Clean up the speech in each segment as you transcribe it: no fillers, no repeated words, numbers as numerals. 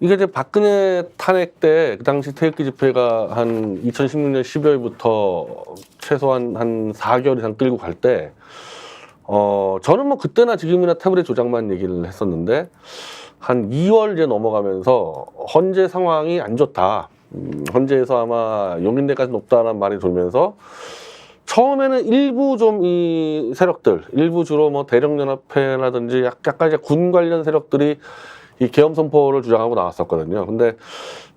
이게 이제 박근혜 탄핵 때 그 당시 태극기 집회가 한 2016년 12월부터 최소한 한 4개월 이상 끌고 갈 때, 저는 뭐 그때나 지금이나 태블릿 조작만 얘기를 했었는데, 한 2월 이제 넘어가면서 헌재 상황이 안 좋다. 헌재에서 아마 용인대까지 높다는 말이 돌면서 처음에는 일부 좀 이 세력들, 일부 주로 뭐 대령연합회라든지 약간 이제 군 관련 세력들이 이 계엄 선포를 주장하고 나왔었거든요. 근데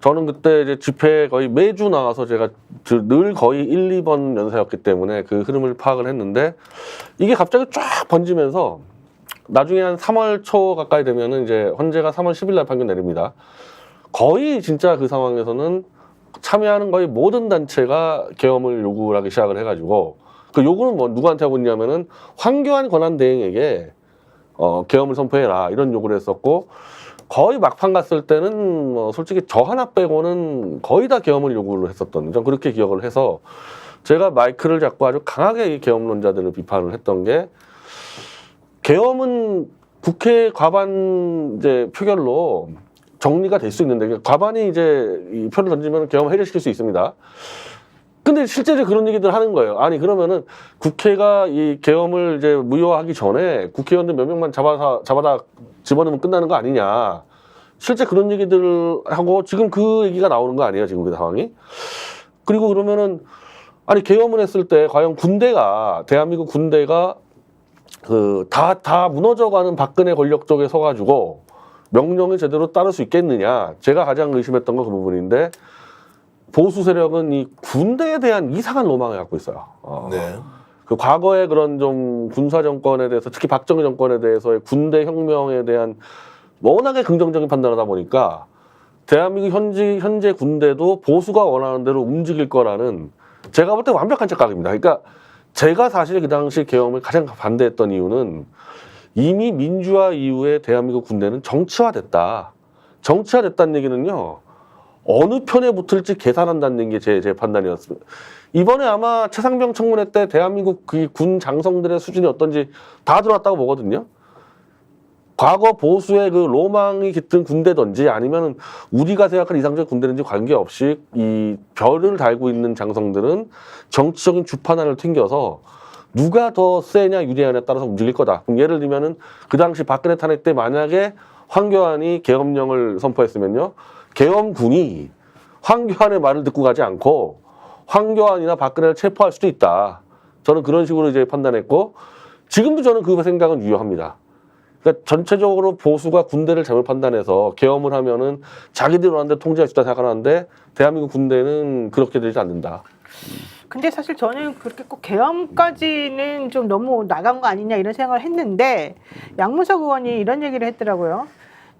저는 그때 이제 집회에 거의 매주 나와서 제가 늘 거의 1, 2번 연사였기 때문에 그 흐름을 파악을 했는데 이게 갑자기 쫙 번지면서 나중에 한 3월 초 가까이 되면은 이제 헌재가 3월 10일 날 판결 내립니다. 거의 진짜 그 상황에서는 참여하는 거의 모든 단체가 계엄을 요구를 하기 시작을 해가지고 그 요구는 뭐 누구한테 하고 있냐면은 황교안 권한대행에게 계엄을 선포해라 이런 요구를 했었고 거의 막판 갔을 때는 뭐 솔직히 저 하나 빼고는 거의 다 계엄을 요구를 했었던 전 그렇게 기억을 해서 제가 마이크를 잡고 아주 강하게 이 계엄론자들을 비판을 했던 게 계엄은 국회 과반 이제 표결로 정리가 될 수 있는데 과반이 이제 이 표를 던지면 계엄을 해제시킬 수 있습니다. 근데 실제로 그런 얘기들 하는 거예요. 아니 그러면은 국회가 이 계엄을 이제 무효화하기 전에 국회의원들 몇 명만 잡아다 집어넣으면 끝나는 거 아니냐. 실제 그런 얘기들 하고 지금 그 얘기가 나오는 거 아니에요. 지금 그 상황이. 그리고 그러면은 아니 계엄을 했을 때 과연 군대가 대한민국 군대가 그 다 무너져가는 박근혜 권력 쪽에 서가지고 명령을 제대로 따를 수 있겠느냐. 제가 가장 의심했던 건 그 부분인데 보수 세력은 이 군대에 대한 이상한 로망을 갖고 있어요. 네. 그 과거의 그런 좀 군사 정권에 대해서 특히 박정희 정권에 대해서의 군대 혁명에 대한 워낙에 긍정적인 판단을 하다 보니까 대한민국 현재 군대도 보수가 원하는 대로 움직일 거라는 제가 볼 때 완벽한 착각입니다. 그러니까 제가 사실 그 당시 계엄을 가장 반대했던 이유는 이미 민주화 이후에 대한민국 군대는 정치화됐다. 정치화됐다는 얘기는요. 어느 편에 붙을지 계산한다는 게 제 판단이었습니다. 이번에 아마 최상병 청문회 때 대한민국 그 군 장성들의 수준이 어떤지 다 들어왔다고 보거든요. 과거 보수의 그 로망이 깃든 군대든지 아니면 우리가 생각한 이상적인 군대든지 관계없이 이 별을 달고 있는 장성들은 정치적인 주판안을 튕겨서 누가 더 세냐 유리하냐에 따라서 움직일 거다. 그럼 예를 들면은 그 당시 박근혜 탄핵 때 만약에 황교안이 계엄령을 선포했으면요. 계엄군이 황교안의 말을 듣고 가지 않고 황교안이나 박근혜를 체포할 수도 있다. 저는 그런 식으로 이제 판단했고 지금도 저는 그 생각은 유효합니다. 그러니까 전체적으로 보수가 군대를 잘못 판단해서 계엄을 하면은 자기들이 원하는 데 통제할 수 있다 생각하는데 대한민국 군대는 그렇게 되지 않는다. 근데 사실 저는 그렇게 꼭 계엄까지는 좀 너무 나간 거 아니냐 이런 생각을 했는데 양문석 의원이 이런 얘기를 했더라고요.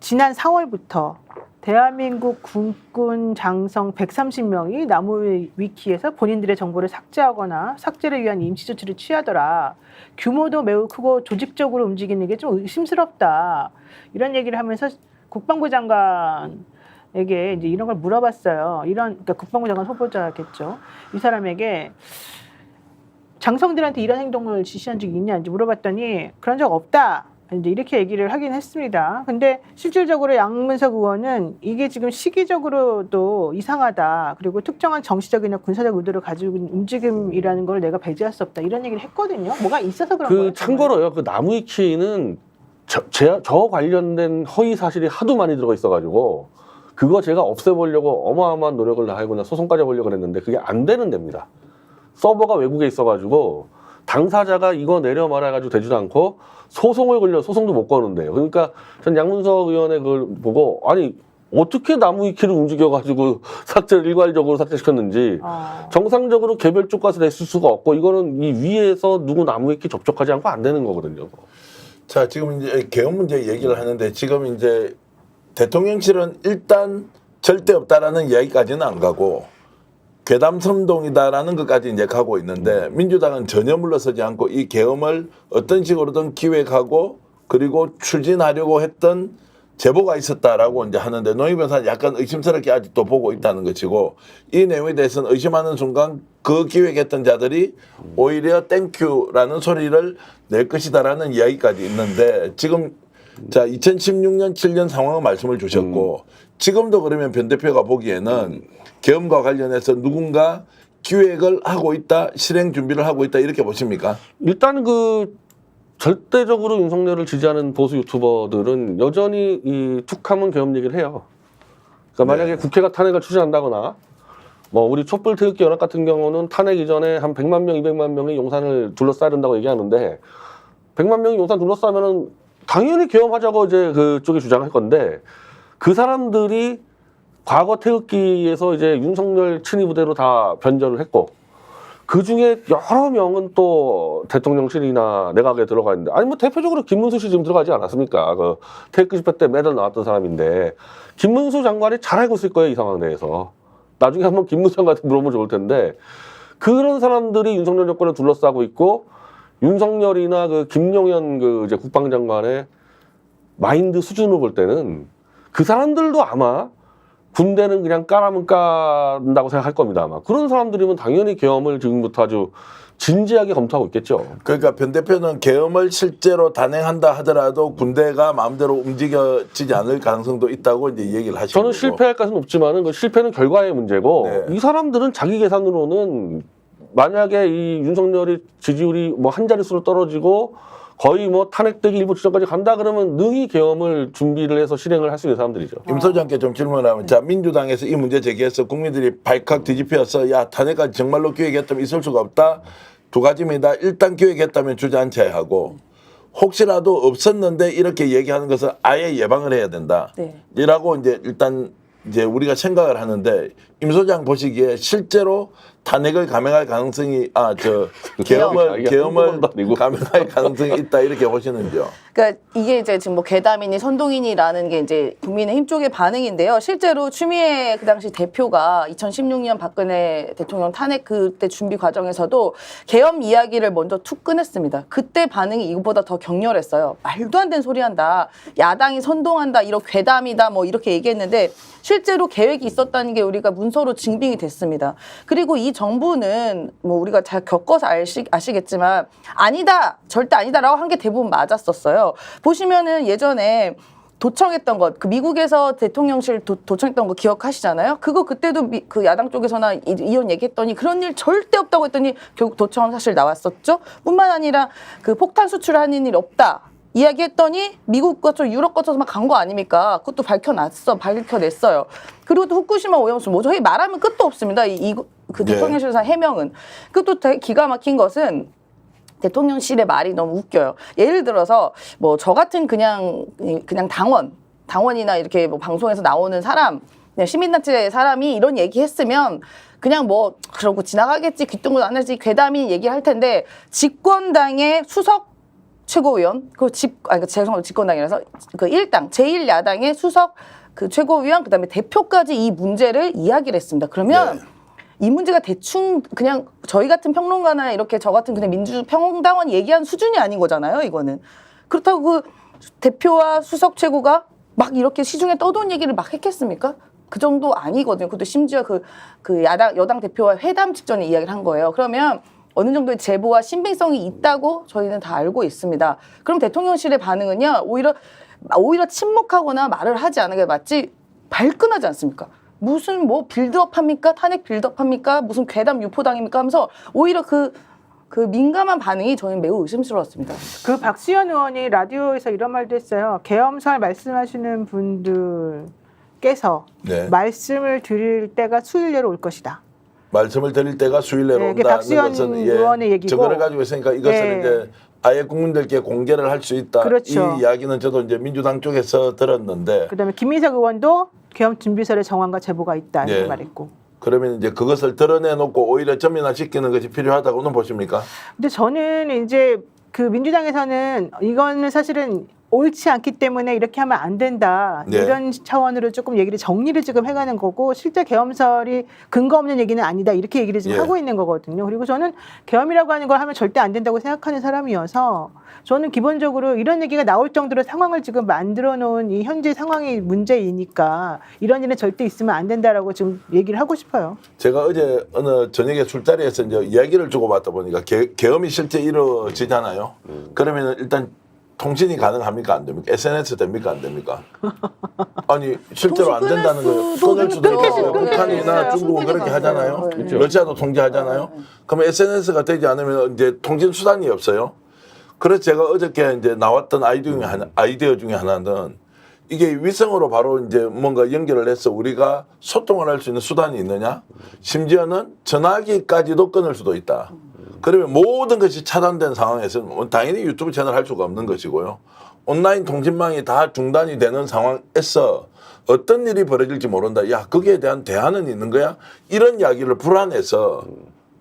지난 4월부터 대한민국 군군 장성 130명이 나무 위키에서 본인들의 정보를 삭제하거나 삭제를 위한 임시 조치를 취하더라. 규모도 매우 크고 조직적으로 움직이는 게 좀 의심스럽다. 이런 얘기를 하면서 국방부 장관에게 이제 이런 걸 물어봤어요. 그러니까 국방부 장관 후보자겠죠. 이 사람에게 장성들한테 이런 행동을 지시한 적이 있냐는지 물어봤더니 그런 적 없다. 이제 이렇게 얘기를 하긴 했습니다. 근데 실질적으로 양문석 의원은 이게 지금 시기적으로도 이상하다. 그리고 특정한 정치적이나 군사적 의도를 가지고 있는 움직임이라는 걸 내가 배제할 수 없다. 이런 얘기를 했거든요. 뭐가 있어서 그런 거예요. 참고로요. 그 나무위키는 저 관련된 허위 사실이 하도 많이 들어가 있어가지고 그거 제가 없애보려고 어마어마한 노력을 다하고 소송까지 해보려고 했는데 그게 안 되는 데입니다. 서버가 외국에 있어가지고 당사자가 이거 내려 말아가지고 되지도 않고 소송을 걸려 소송도 못 거는데요. 그러니까 전 양문석 의원의 그걸 보고 아니 어떻게 나무위키를 움직여가지고 삭제를 일괄적으로 삭제시켰는지 정상적으로 개별 쪽 가서 냈을 수가 없고 이거는 이 위에서 누구 나무위키 접촉하지 않고 안 되는 거거든요. 자 지금 이제 계엄 문제 얘기를 하는데 지금 이제 대통령실은 일단 절대 없다라는 이야기까지는 안 가고 괴담 선동이다라는 것까지 이제 가고 있는데 민주당은 전혀 물러서지 않고 이 계엄을 어떤 식으로든 기획하고 그리고 추진하려고 했던 제보가 있었다라고 이제 하는데 노희 변호사는 약간 의심스럽게 아직도 보고 있다는 것이고 이 내용에 대해서는 의심하는 순간 그 기획했던 자들이 오히려 땡큐라는 소리를 낼 것이다라는 이야기까지 있는데 지금 자 2016년 7년 상황을 말씀을 주셨고 지금도 그러면 변 대표가 보기에는 계엄과 관련해서 누군가 기획을 하고 있다, 실행 준비를 하고 있다 이렇게 보십니까? 일단 그 절대적으로 윤석열을 지지하는 보수 유튜버들은 여전히 이 툭하면 계엄 얘기를 해요. 그러니까 만약에 국회가 탄핵을 추진한다거나 뭐 우리 촛불 태극기 연합 같은 경우는 탄핵 이전에 한 100만 명, 200만 명이 용산을 둘러싸야 된다고 얘기하는데 100만 명이 용산 둘러싸면은 당연히 계엄하자고 이제 그쪽이 주장할 건데 그 사람들이 과거 태극기에서 이제 윤석열 친위 부대로 다 변절을 했고 그 중에 여러 명은 또 대통령실이나 내각에 들어가 있는데 아니 뭐 대표적으로 김문수 씨 지금 들어가지 않았습니까? 그 태극기 집회 때 매달 나왔던 사람인데 김문수 장관이 잘 알고 있을 거예요 이 상황 내에서. 나중에 한번 김문수 장관한테 물어보면 좋을 텐데 그런 사람들이 윤석열 정권을 둘러싸고 있고 윤석열이나 그 김용현 그 이제 국방장관의 마인드 수준으로 볼 때는 그 사람들도 아마 군대는 그냥 까라면 깐다고 생각할 겁니다. 아마 그런 사람들이면 당연히 계엄을 지금부터 아주 진지하게 검토하고 있겠죠. 그러니까 변 대표는 계엄을 실제로 단행한다 하더라도 군대가 마음대로 움직여지지 않을 가능성도 있다고 이제 얘기를 하시고 저는 실패할 가능성은 없지만은 그 실패는 결과의 문제고 네. 이 사람들은 자기 계산으로는 만약에 이 윤석열이 지지율이 뭐 한 자릿수로 떨어지고 거의 뭐 탄핵되기 일부 직전까지 간다 그러면 능히 계엄을 준비를 해서 실행을 할 수 있는 사람들이죠. 임 소장께 좀 질문하면 자 민주당에서 이 문제 제기해서 국민들이 발칵 뒤집혀서 야 탄핵까지 정말로 기획했다면 있을 수가 없다. 두 가지입니다. 일단 기획했다면 주저앉혀야 하고 혹시라도 없었는데 이렇게 얘기하는 것은 아예 예방을 해야 된다. 네. 이라고 이제 일단 이제 우리가 생각을 하는데 임 소장 보시기에 실제로 탄핵을 감행할 가능성이 계엄을 감행할 가능성이 있다 이렇게 보시는지요? 그러니까 이게 이제 지금 뭐 괴담이니 선동인이라는 게 이제 국민의힘 쪽의 반응인데요. 실제로 추미애 그 당시 대표가 2016년 박근혜 대통령 탄핵 그때 준비 과정에서도 계엄 이야기를 먼저 툭 꺼냈습니다. 그때 반응이 이거보다 더 격렬했어요. 말도 안 되는 소리 한다. 야당이 선동한다. 이런 괴담이다. 뭐 이렇게 얘기했는데 실제로 계획이 있었다는 게 우리가 문서로 증빙이 됐습니다. 그리고 이 정부는 뭐 우리가 잘 겪어서 아시겠지만 아니다. 절대 아니다라고 한 게 대부분 맞았었어요. 보시면은 예전에 도청했던 것, 그 미국에서 대통령실 도청했던 거 기억하시잖아요? 그거 그때도 그 야당 쪽에서나 이혼 얘기했더니 그런 일 절대 없다고 했더니 결국 도청은 사실 나왔었죠? 뿐만 아니라 그 폭탄 수출하는 일 없다. 이야기했더니 미국 거쳐 유럽 거쳐서 막 간 거 아닙니까? 그것도 밝혀냈어요. 그리고 또 후쿠시마 오염수 뭐 저희 말하면 끝도 없습니다. 그 대통령실에서 해명은. 그것도 되게 기가 막힌 것은 대통령실의 말이 너무 웃겨요. 예를 들어서 뭐 저 같은 그냥 당원이나 이렇게 뭐 방송에서 나오는 사람, 그냥 시민단체 사람이 이런 얘기했으면 그냥 뭐 그러고 지나가겠지, 귀뚱도 안 하지, 괴담이 얘기할 텐데 집권당의 수석 최고위원, 죄송합니다. 집권당이라서 그 1당, 제1야당의 수석 그 최고위원, 그 다음에 대표까지 이 문제를 이야기를 했습니다. 그러면 이 문제가 대충 그냥 저희 같은 평론가나 이렇게 저 같은 그냥 민주평당원 얘기한 수준이 아닌 거잖아요, 이거는. 그렇다고 그 대표와 수석 최고가 막 이렇게 시중에 떠도는 얘기를 막 했겠습니까? 그 정도 아니거든요. 그것도 심지어 그 여당 대표와 회담 직전에 이야기를 한 거예요. 그러면 어느 정도의 제보와 신빙성이 있다고 저희는 다 알고 있습니다. 그럼 대통령실의 반응은요, 오히려 침묵하거나 말을 하지 않은 게 맞지 발끈하지 않습니까? 무슨 뭐 빌드업 합니까? 탄핵 빌드업 합니까? 무슨 괴담 유포당입니까? 하면서 오히려 그 민감한 반응이 저희는 매우 의심스러웠습니다. 그 박수현 의원이 라디오에서 이런 말도 했어요. 계엄설 말씀하시는 분들께서 말씀을 드릴 때가 수일 내로 올 것이다. 말씀을 드릴 때가 수일 내로 온다는 박수현 것은 의원의 얘기고 저거를 가지고 있으니까 이것을 이제 아예 국민들께 공개를 할 수 있다. 그렇죠. 이 이야기는 저도 이제 민주당 쪽에서 들었는데. 그다음에 김민석 의원도 계엄 준비설의 정황과 제보가 있다 이렇게 말했고. 그러면 이제 그것을 드러내놓고 오히려 전면화시키는 것이 필요하다고는 보십니까? 근데 저는 이제 그 민주당에서는 이거는 사실은 옳지 않기 때문에 이렇게 하면 안 된다. 이런 차원으로 조금 얘기를 정리를 지금 해가는 거고 실제 계엄설이 근거 없는 얘기는 아니다. 이렇게 얘기를 지금 하고 있는 거거든요. 그리고 저는 계엄이라고 하는 걸 하면 절대 안 된다고 생각하는 사람이어서 저는 기본적으로 이런 얘기가 나올 정도로 상황을 지금 만들어 놓은 이 현재 상황이 문제이니까 이런 일은 절대 있으면 안 된다라고 지금 얘기를 하고 싶어요. 제가 어제 어느 저녁에 술자리에서 이제 이야기를 주고받다 보니까 계엄이 실제 이루어지잖아요. 그러면 일단 통신이 가능합니까 안 됩니까? SNS 됩니까 안 됩니까? 아니 실제로 안 된다는 거예요. 끊을 수도 있고 끊을 북한이나 수 중국은 그렇게 하잖아요. 그렇죠. 러시아도 통제하잖아요. 그러면 SNS가 되지 않으면 이제 통신 수단이 없어요. 그래서 제가 어저께 이제 나왔던 아이디어 중에 하나는 이게 위성으로 바로 이제 뭔가 연결을 해서 우리가 소통을 할 수 있는 수단이 있느냐? 심지어는 전화기까지도 끊을 수도 있다. 그러면 모든 것이 차단된 상황에서는 당연히 유튜브 채널 할 수가 없는 것이고요. 온라인 통신망이 다 중단이 되는 상황에서 어떤 일이 벌어질지 모른다. 야, 거기에 대한 대안은 있는 거야? 이런 이야기를 불안해서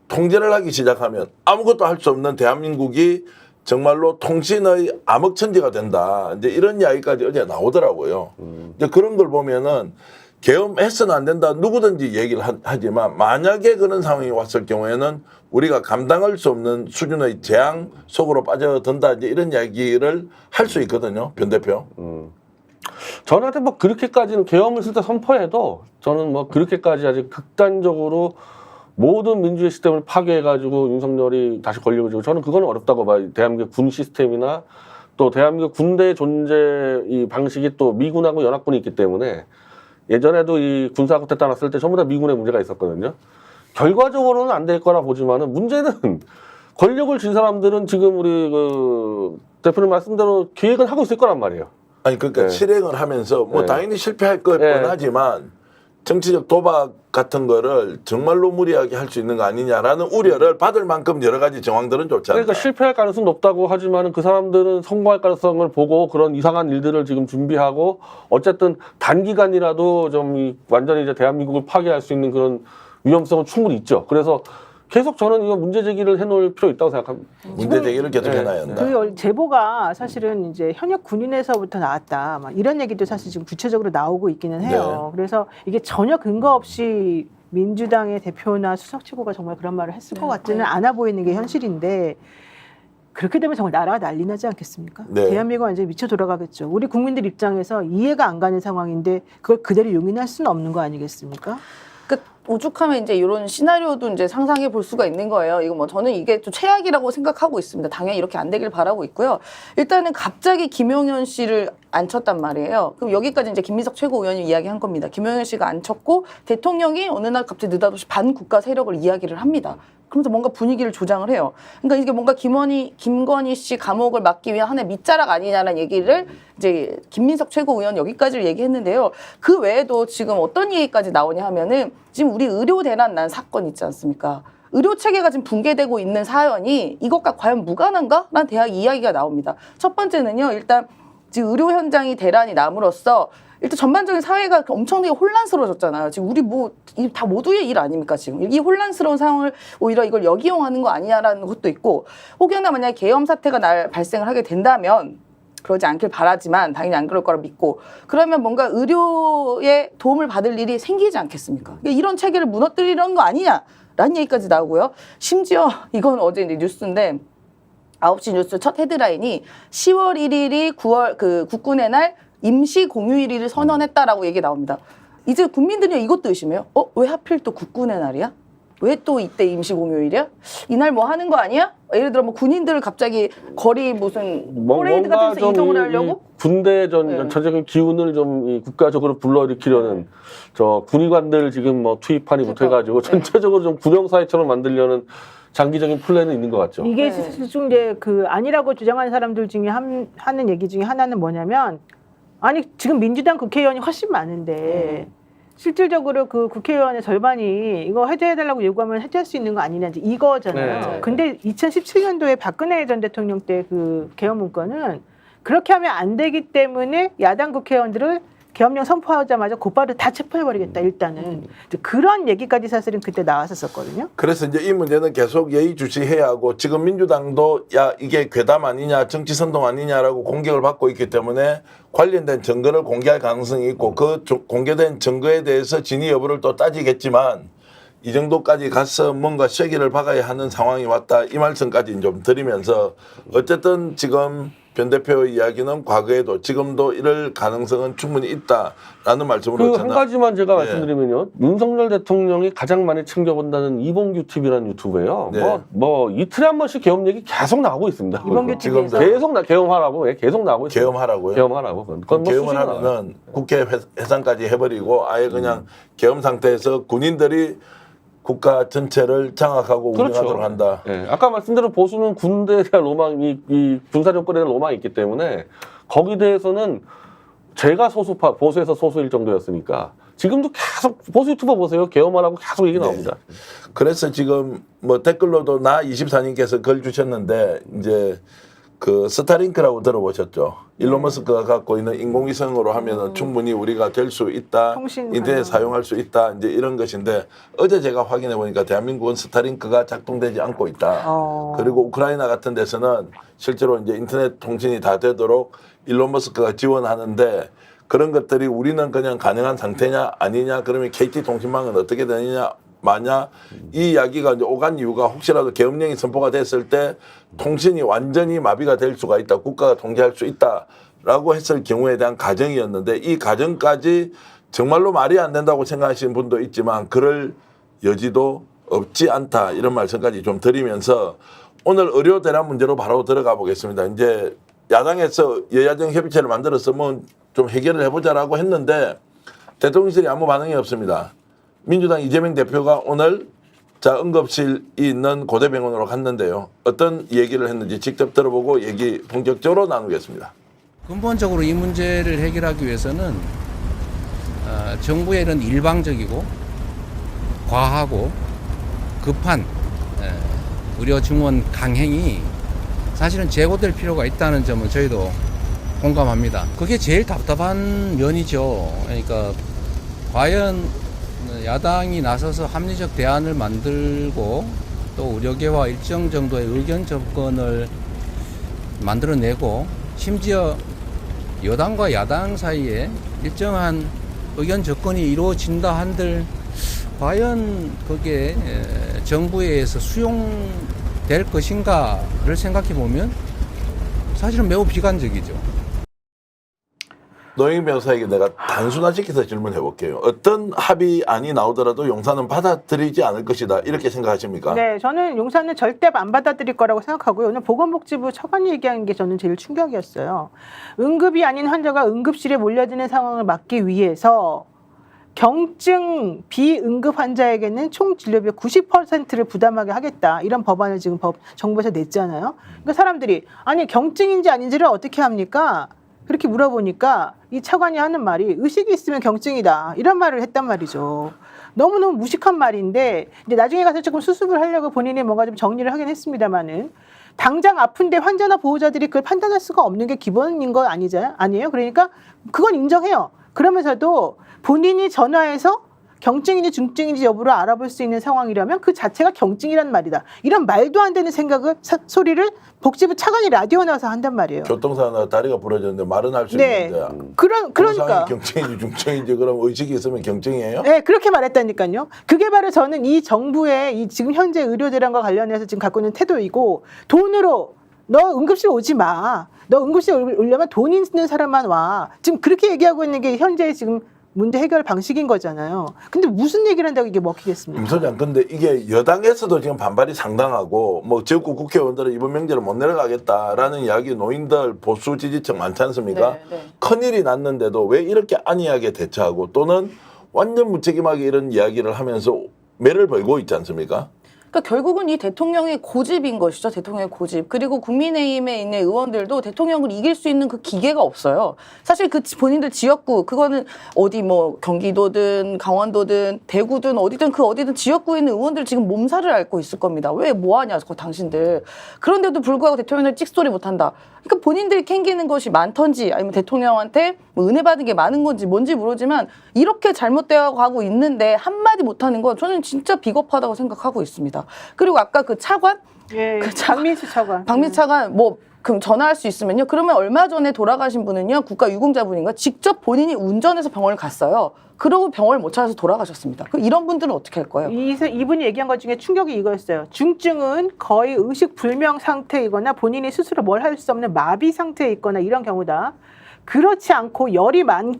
통제를 하기 시작하면 아무것도 할 수 없는 대한민국이 정말로 통신의 암흑천지가 된다. 이제 이런 이야기까지 어제 나오더라고요. 이제 그런 걸 보면은 계엄해서는 안 된다. 누구든지 얘기를 하지만 만약에 그런 상황이 왔을 경우에는 우리가 감당할 수 없는 수준의 재앙 속으로 빠져든다. 이제 이런 이야기를 할 수 있거든요. 변 대표. 저한테 뭐 그렇게까지는 계엄을 쓸 때 선포해도 저는 뭐 그렇게까지 아직 극단적으로 모든 민주주의 시스템을 파괴해가지고 윤석열이 다시 권력을 쥐고 저는 그건 어렵다고 봐요. 대한민국 군 시스템이나 또 대한민국 군대의 존재 이 방식이 또 미군하고 연합군이 있기 때문에 예전에도 이 군사학대 따랐을 때 전부 다 미군의 문제가 있었거든요. 결과적으로는 안 될 거라 보지만은 문제는 권력을 쥔 사람들은 지금 우리 그 대표님 말씀대로 계획은 하고 있을 거란 말이에요. 아니 그러니까 네. 실행을 하면서 뭐 네. 당연히 실패할 것 네. 뻔하지만 정치적 도박 같은 거를 정말로 무리하게 할 수 있는 거 아니냐라는 우려를 받을 만큼 여러 가지 정황들은 좋지 않다. 그러니까 실패할 가능성은 높다고 하지만은 그 사람들은 성공할 가능성을 보고 그런 이상한 일들을 지금 준비하고 어쨌든 단기간이라도 좀 완전히 이제 대한민국을 파괴할 수 있는 그런 위험성은 충분히 있죠. 그래서 계속 저는 이거 문제 제기를 해놓을 필요 있다고 생각합니다. 문제 제기를 계속 네. 해놔야 한다. 그 제보가 사실은 이제 현역 군인에서부터 나왔다. 막 이런 얘기도 사실 지금 구체적으로 나오고 있기는 해요. 그래서 이게 전혀 근거 없이 민주당의 대표나 수석 최고가 정말 그런 말을 했을 것 같지는 않아 보이는 게 현실인데 그렇게 되면 정말 나라가 난리 나지 않겠습니까? 네. 대한민국은 완전히 미쳐 돌아가겠죠. 우리 국민들 입장에서 이해가 안 가는 상황인데 그걸 그대로 용인할 수는 없는 거 아니겠습니까? 그 오죽하면 이제 이런 시나리오도 이제 상상해 볼 수가 있는 거예요. 이거 뭐 저는 이게 좀 최악이라고 생각하고 있습니다. 당연히 이렇게 안 되길 바라고 있고요. 일단은 갑자기 김용현 씨를 앉혔단 말이에요. 그럼 여기까지 이제 김민석 최고위원이 이야기한 겁니다. 김용현 씨가 앉혔고 대통령이 어느 날 갑자기 느닷없이 반국가 세력을 이야기를 합니다. 그러면서 뭔가 분위기를 조장을 해요. 그러니까 이게 뭔가 김건희 씨 감옥을 막기 위한 하나의 밑자락 아니냐라는 얘기를 이제 김민석 최고위원 여기까지를 얘기했는데요. 그 외에도 지금 어떤 얘기까지 나오냐 하면은 지금 우리 의료 대란 난 사건 있지 않습니까? 의료 체계가 지금 붕괴되고 있는 사연이 이것과 과연 무관한가? 라는 이야기가 나옵니다. 첫 번째는요. 일단 지금 의료 현장이 대란이 남으로써 일단 전반적인 사회가 엄청나게 혼란스러워졌잖아요. 지금 우리 다 모두의 일 아닙니까? 지금 이 혼란스러운 상황을 오히려 이걸 역이용하는 거 아니냐라는 것도 있고 혹여나 만약에 계엄 사태가 발생을 하게 된다면 그러지 않길 바라지만 당연히 안 그럴 거라 믿고 그러면 뭔가 의료에 도움을 받을 일이 생기지 않겠습니까? 이런 체계를 무너뜨리려는 거 아니냐라는 얘기까지 나오고요. 심지어 이건 어제 이제 뉴스인데 9시 뉴스 첫 헤드라인이 10월 1일이 국군의 날 임시 공휴일을 선언했다라고 얘기 나옵니다. 이제 국민들이 이것도 의심해요. 왜 하필 또 국군의 날이야? 왜 또 이때 임시 공휴일이야? 이날 뭐 하는 거 아니야? 예를 들어 뭐 군인들을 갑자기 거리 무슨 퍼레이드 같은 데서 이동을 하려고? 군대 전체적인 기운을 좀 국가적으로 불러일으키려는 저 군의관들 지금 뭐 투입하니 못해가지고 전체적으로 좀 군영사회처럼 만들려는 장기적인 플랜은 있는 것 같죠. 이게 사실 좀 이제 그 아니라고 주장하는 사람들 중에 하는 얘기 중에 하나는 뭐냐면 아니 지금 민주당 국회의원이 훨씬 많은데 실질적으로 그 국회의원의 절반이 이거 해제해달라고 요구하면 해제할 수 있는 거 아니냐 이거잖아요. 네. 근데 2017년도에 박근혜 전 대통령 때 그 계엄 문건은 그렇게 하면 안 되기 때문에 야당 국회의원들을 계엄령 선포하자마자 곧바로 다 체포해버리겠다 일단은 그런 얘기까지 사실은 그때 나왔었거든요. 그래서 이제 이 문제는 계속 예의주시해야 하고 지금 민주당도 야 이게 괴담 아니냐 정치선동 아니냐라고 공격을 받고 있기 때문에 관련된 증거를 공개할 가능성이 있고 그 공개된 증거에 대해서 진위 여부를 또 따지겠지만 이 정도까지 가서 뭔가 쐐기를 박아야 하는 상황이 왔다 이 말씀까지 좀 드리면서 어쨌든 지금 변 대표의 이야기는 과거에도 지금도 이럴 가능성은 충분히 있다라는 말씀으로 그 한 저는 가지만 제가 예. 말씀드리면요. 윤석열 대통령이 가장 많이 챙겨본다는 이봉규 TV라는 유튜브예요. 네. 뭐 이틀에 한 번씩 계엄 얘기 계속 나오고 있습니다. 이봉규 지금도 TV에서 계속 계엄하라고 계속 나오고 있어요. 계엄하라고요. 계엄하라고. 그건 뭐 계엄을 수시로 나와요. 하면 국회 해산까지 해버리고 아예 그냥 계엄 상태에서 군인들이 국가 전체를 장악하고 운영하도록 한다. 예, 아까 말씀드린 보수는 군대에 대한 로망이, 이 군사정권에 대한 로망이 있기 때문에 거기에 대해서는 제가 소수파, 보수에서 소수일 정도였으니까 지금도 계속 보수 유튜버 보세요. 계엄하라고 계속 얘기 나옵니다. 그래서 지금 뭐 댓글로도 나 24님께서 글 주셨는데 이제 그 스타링크라고 들어보셨죠? 일론 머스크가 갖고 있는 인공위성으로 하면은 충분히 우리가 될 수 있다. 통신 인터넷 가능. 사용할 수 있다. 이제 이런 것인데 어제 제가 확인해 보니까 대한민국은 스타링크가 작동되지 않고 있다. 그리고 우크라이나 같은 데서는 실제로 이제 인터넷 통신이 다 되도록 일론 머스크가 지원하는데 그런 것들이 우리는 그냥 가능한 상태냐 아니냐 그러면 KT 통신망은 어떻게 되느냐 마냐 이 이야기가 이제 오간 이유가 혹시라도 계엄령이 선포가 됐을 때 통신이 완전히 마비가 될 수가 있다. 국가가 통제할 수 있다라고 했을 경우에 대한 가정이었는데 이 가정까지 정말로 말이 안 된다고 생각하시는 분도 있지만 그럴 여지도 없지 않다. 이런 말씀까지 좀 드리면서 오늘 의료 대란 문제로 바로 들어가 보겠습니다. 이제 야당에서 여야정 협의체를 만들어서 뭐 좀 해결을 해보자라고 했는데 대통령실이 아무 반응이 없습니다. 민주당 이재명 대표가 오늘 자 응급실이 있는 고대병원으로 갔는데요. 어떤 얘기를 했는지 직접 들어보고 얘기 본격적으로 나누겠습니다. 근본적으로 이 문제를 해결하기 위해서는 정부의 이런 일방적이고 과하고 급한 의료 증원 강행이 사실은 제고될 필요가 있다는 점은 저희도 공감합니다. 그게 제일 답답한 면이죠. 그러니까 과연 야당이 나서서 합리적 대안을 만들고 또 의료계와 일정 정도의 의견 접근을 만들어내고 심지어 여당과 야당 사이에 일정한 의견 접근이 이루어진다 한들 과연 그게 정부에 의해서 수용될 것인가를 생각해 보면 사실은 매우 비관적이죠. 노영희 변호사에게 내가 단순화시켜서 질문해 볼게요. 어떤 합의안이 나오더라도 용산은 받아들이지 않을 것이다. 이렇게 생각하십니까? 네, 저는 용산은 절대 안 받아들일 거라고 생각하고요. 오늘 보건복지부 차관이 얘기한 게 저는 제일 충격이었어요. 응급이 아닌 환자가 응급실에 몰려드는 상황을 막기 위해서 경증 비응급 환자에게는 총 진료비 90%를 부담하게 하겠다. 이런 법안을 지금 정부에서 냈잖아요. 그러니까 사람들이 아니 경증인지 아닌지를 어떻게 합니까? 그렇게 물어보니까 이 차관이 하는 말이 의식이 있으면 경증이다. 이런 말을 했단 말이죠. 너무너무 무식한 말인데 이제 나중에 가서 조금 수습을 하려고 본인이 뭔가 좀 정리를 하긴 했습니다만은 당장 아픈데 환자나 보호자들이 그걸 판단할 수가 없는 게 기본인 거 아니에요? 그러니까 그건 인정해요. 그러면서도 본인이 전화해서 경증인지 중증인지 여부를 알아볼 수 있는 상황이라면 그 자체가 경증이란 말이다. 이런 말도 안 되는 생각을 소리를 복지부 차관이 라디오 나와서 한단 말이에요. 교통사고 다리가 부러졌는데 말은 할 수 네. 있는데 그러니까 경증인지 중증인지 그럼 의식이 있으면 경증이에요? 네, 그렇게 말했다니까요. 그게 바로 저는 이 정부의 이 지금 현재 의료대란과 관련해서 지금 갖고 있는 태도이고 돈으로 너 응급실 오지 마. 너 응급실 오려면 돈 있는 사람만 와. 지금 그렇게 얘기하고 있는 게 현재 지금 문제 해결 방식인 거잖아요. 근데 무슨 얘기를 한다고 이게 먹히겠습니까? 임 소장, 근데 이게 여당에서도 지금 반발이 상당하고 뭐 지역구 국회의원들은 이번 명제를 못 내려가겠다라는 이야기 노인들 보수 지지층 많지 않습니까? 네, 네. 큰일이 났는데도 왜 이렇게 안이하게 대처하고 또는 완전 무책임하게 이런 이야기를 하면서 매를 벌고 있지 않습니까? 그러니까 결국은 이 대통령의 고집인 것이죠. 대통령의 고집. 그리고 국민의힘에 있는 의원들도 대통령을 이길 수 있는 그 기계가 없어요. 사실 그 본인들 지역구 그거는 어디 뭐 경기도든 강원도든 대구든 어디든 그 어디든 지역구에 있는 의원들 지금 몸살을 앓고 있을 겁니다. 왜 뭐하냐 당신들. 그런데도 불구하고 대통령을 찍소리 못한다. 그러니까 본인들이 캥기는 것이 많던지 아니면 대통령한테 뭐 은혜 받은 게 많은 건지 뭔지 모르지만 이렇게 잘못되어 가고 있는데 한마디 못하는 건 저는 진짜 비겁하다고 생각하고 있습니다. 그리고 아까 그 차관? 예, 박민수 차관. 박민수 차관 뭐 그럼 전화할 수 있으면요. 그러면 얼마 전에 돌아가신 분은요. 국가유공자분인가 직접 본인이 운전해서 병원을 갔어요. 그러고 병원을 못 찾아서 돌아가셨습니다. 그럼 이런 분들은 어떻게 할 거예요? 이분이 얘기한 것 중에 충격이 이거였어요. 중증은 거의 의식 불명 상태이거나 본인이 스스로 뭘 할 수 없는 마비 상태에 있거나 이런 경우다. 그렇지 않고 열이 많이